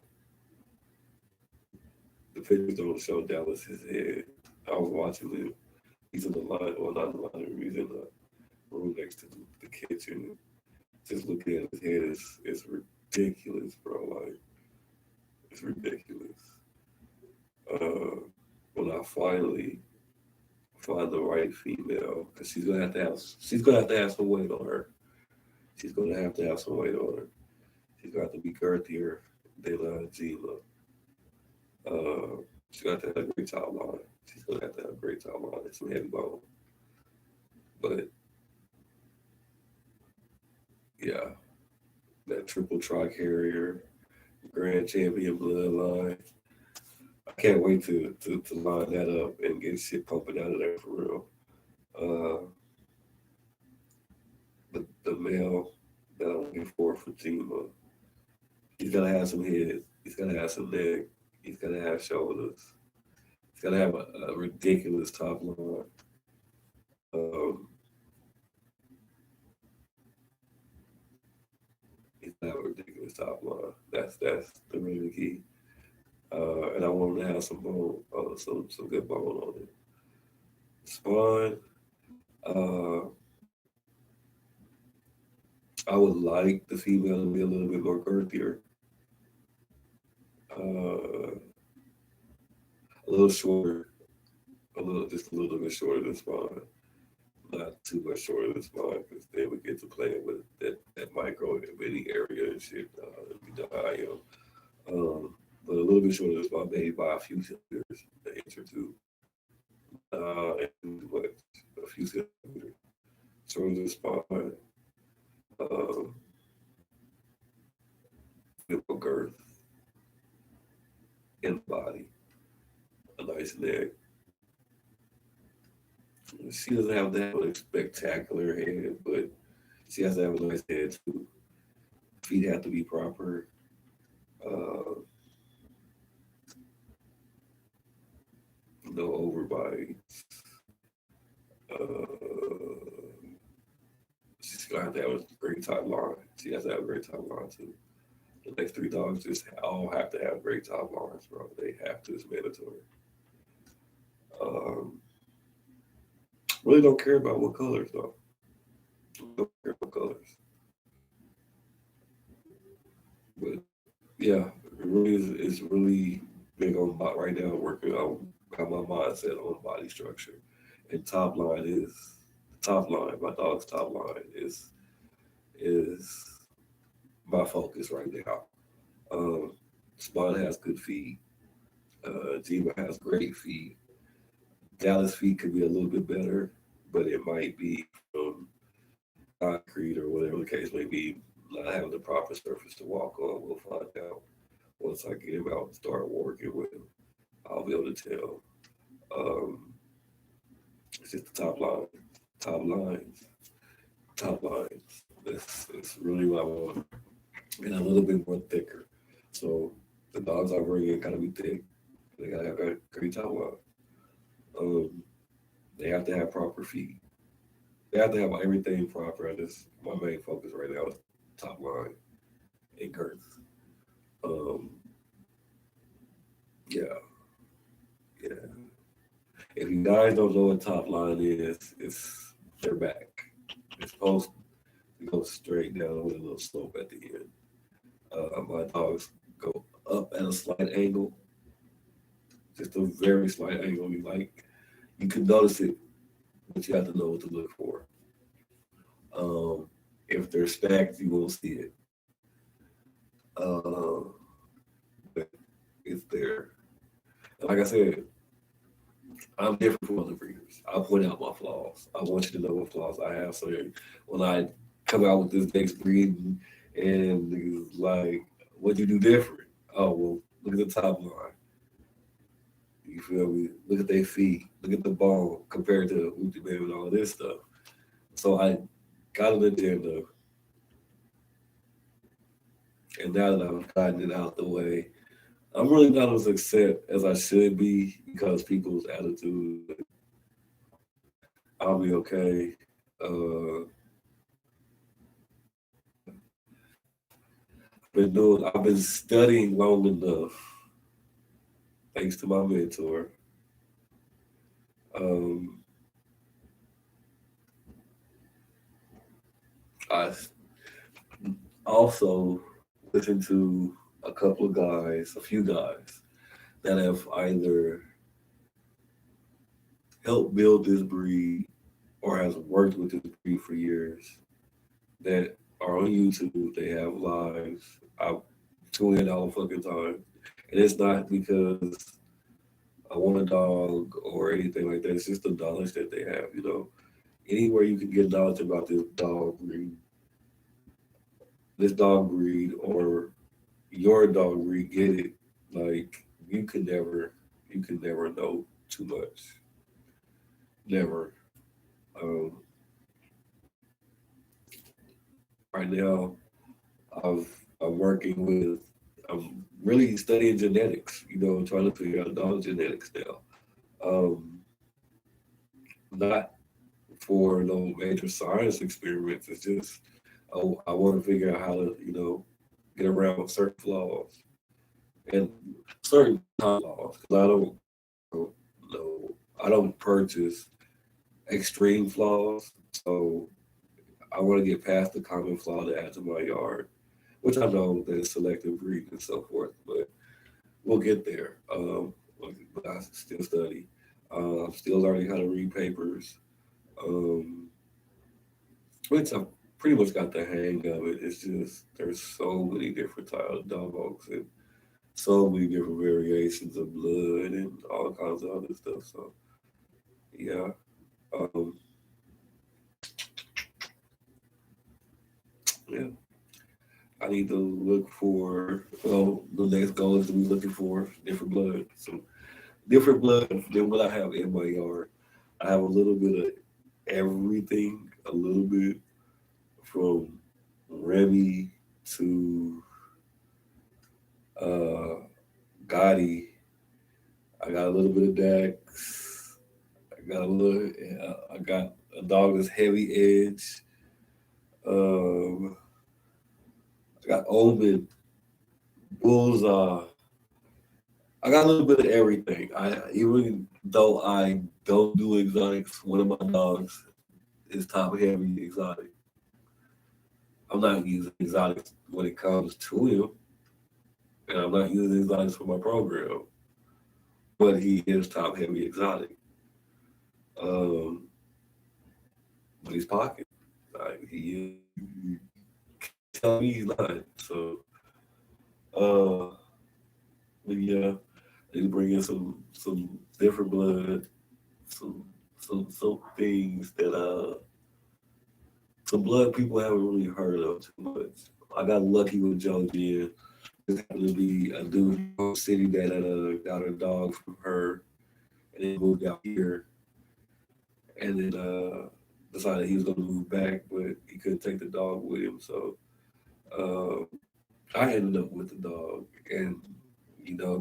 the pictures don't show Dallas his head. I was watching him. He's in the line, well, not in the line room, he's in the room next to the kitchen. Just looking at his head is ridiculous, bro. Like, it's ridiculous. Uh, when I finally find the right female, because she's gonna have to have some weight on her. She's gonna have to have some weight on her. She's got to be girthier than Gila. She's got to have a great top line. She's gonna have to have a great top line and some heavy bone. But yeah, that triple tri carrier, grand champion bloodline. I can't wait to line that up and get shit pumping out of there for real. Uh, the male that I'm looking for Fatima, he's gotta have some head, he's gotta have some neck, he's gotta have shoulders, he's gotta have a ridiculous top line. Um, he's gotta have a ridiculous top line. That's the really key. And I want him to have some bone, some good bone on it. Spawn, uh, I would like the female to be a little bit more girthier, a little shorter, just a little bit shorter than Spawn. Not too much shorter than Spawn, because then we get to playing with that micro and mini area and shit. You know how I am. But a little bit shorter than Spawn, maybe by a few centimeters, an inch or two. And what, a few centimeters shorter than Spawn. Um, girth in the body, a nice neck. She doesn't have that like spectacular head, but she has to have a nice head too. Feet have to be proper. Uh, no overbody. Uh, she's gonna have to have a great top line. She has to have a great top line too. The next three dogs just all have to have great top lines, bro. They have to. It's mandatory. Um, really don't care about what colors though. Don't care about colors. But yeah, it really is. It's really big on right now. Working on got my mindset on body structure, and top line is top line. My dog's top line is my focus right now. Um, Spawn has good feet. Jiva has great feet. Dallas feet could be a little bit better, but it might be from concrete or whatever the case may be, not having the proper surface to walk on. We'll find out once I get him out and start working with him. I'll be able to tell. Um, it's just the top lines, top lines. That's really what I want, and a little bit more thicker. So the dogs I bring in gotta be thick. They gotta have a great top line. Um, they have to have proper feet. They have to have everything proper. My main focus right now is top line and girth. Um, yeah, yeah. If you guys don't know what top line is, it's their back. It's supposed to go straight down with a little slope at the end. My dogs go up at a slight angle, just a very slight angle. You can notice it, but you have to know what to look for. If they're stacked, you won't see it. Uh, but it's there. Like I said, I'm different from other breeders. I point out my flaws. I want you to know what flaws I have. So when I come out with this next breed and it's like, what'd you do different? Oh, well, look at the top line. You feel me? Look at their feet. Look at the bone compared to Uchi Man and all of this stuff. So I got an agenda. And now that I've gotten it out the way, I'm really not as upset as I should be because people's attitude, I'll be okay. I've been studying long enough, thanks to my mentor. Um, I also listened to a few guys that have either helped build this breed or has worked with this breed for years that are on YouTube. They have lives. I tune in all the fucking time. And it's not because I want a dog or anything like that. It's just the knowledge that they have, Anywhere you can get knowledge about this dog breed, this dog breed or your dog breed get it. Like you could never know too much. Never. Um, right now, I'm working with. I'm really studying genetics. Trying to figure out dog genetics now. Um, not for no major science experiments. It's just I want to figure out how to get around certain flaws and certain flaws because don't know I don't purchase extreme flaws. So I want to get past the common flaw to add to my yard, which I know that is selective breeding and so forth, but we'll get there. But I still study. I'm still learning how to read papers, um, which I've pretty much got the hang of it. It's just there's so many different types of dogs and so many different variations of blood and all kinds of other stuff. So yeah, um, yeah. I need to look for. Well, the next goal is to be looking for different blood. So different blood than what I have in my yard. I have a little bit of everything. A little bit from Remy to uh, Gotti. I got a little bit of Dax. I got a little. I got a dog that's heavy edge. Um, I got Omen, Bullseye. I got a little bit of everything. Even though I don't do exotics, one of my dogs is top heavy exotic. I'm not using exotics when it comes to him, and I'm not using exotics for my program, but he is top heavy exotic. Um, but he's pocket. Like he is. You tell me he's lying. So, uh, but yeah, they bring in some different blood, some some things that some blood people haven't really heard of too much. I got lucky with Joe Jen. Just happened to be a dude in the city that got a dog from her and then moved out here and then decided he was gonna move back but he couldn't take the dog with him. So uh, I ended up with the dog and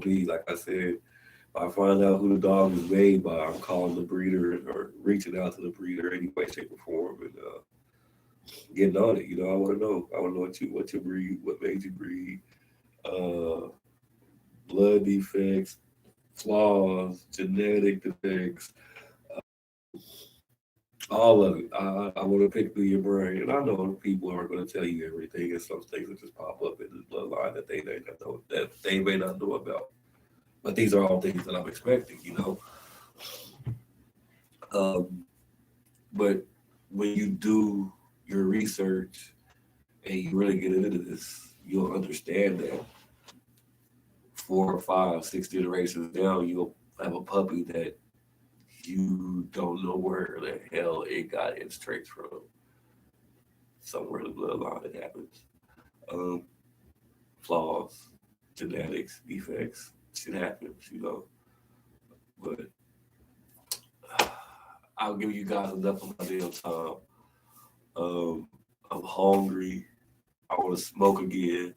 me, like I said, if I find out who the dog is made by, I'm calling the breeder or reaching out to the breeder any way, shape, or form and getting on it. I want to know. I want to know what you breed, what made you breed, uh, blood defects, flaws, genetic defects, all of it. I want to pick through your brain, and I know people aren't going to tell you everything, and some things will just pop up in the bloodline that they may not know about. But these are all things that I'm expecting. Um, but when you do your research and you really get into this, you'll understand that 4, 5, 6 generations down, you'll have a puppy that you don't know where the hell it got its traits from. Somewhere in the bloodline it happens. Um, Flaws, genetics, defects, shit happens. But I'll give you guys enough of my damn time. Um, I'm hungry. I want to smoke again.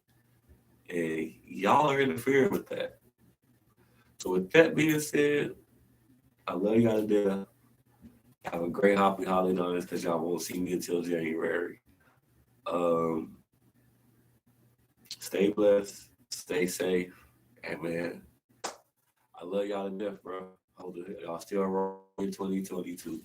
And y'all are interfering with that. So with that being said, I love y'all to death. Have a great happy holidays because y'all won't see me until January. Um, Stay blessed, stay safe, and man, I love y'all to death, bro. Hold it, y'all still wrong in 2022.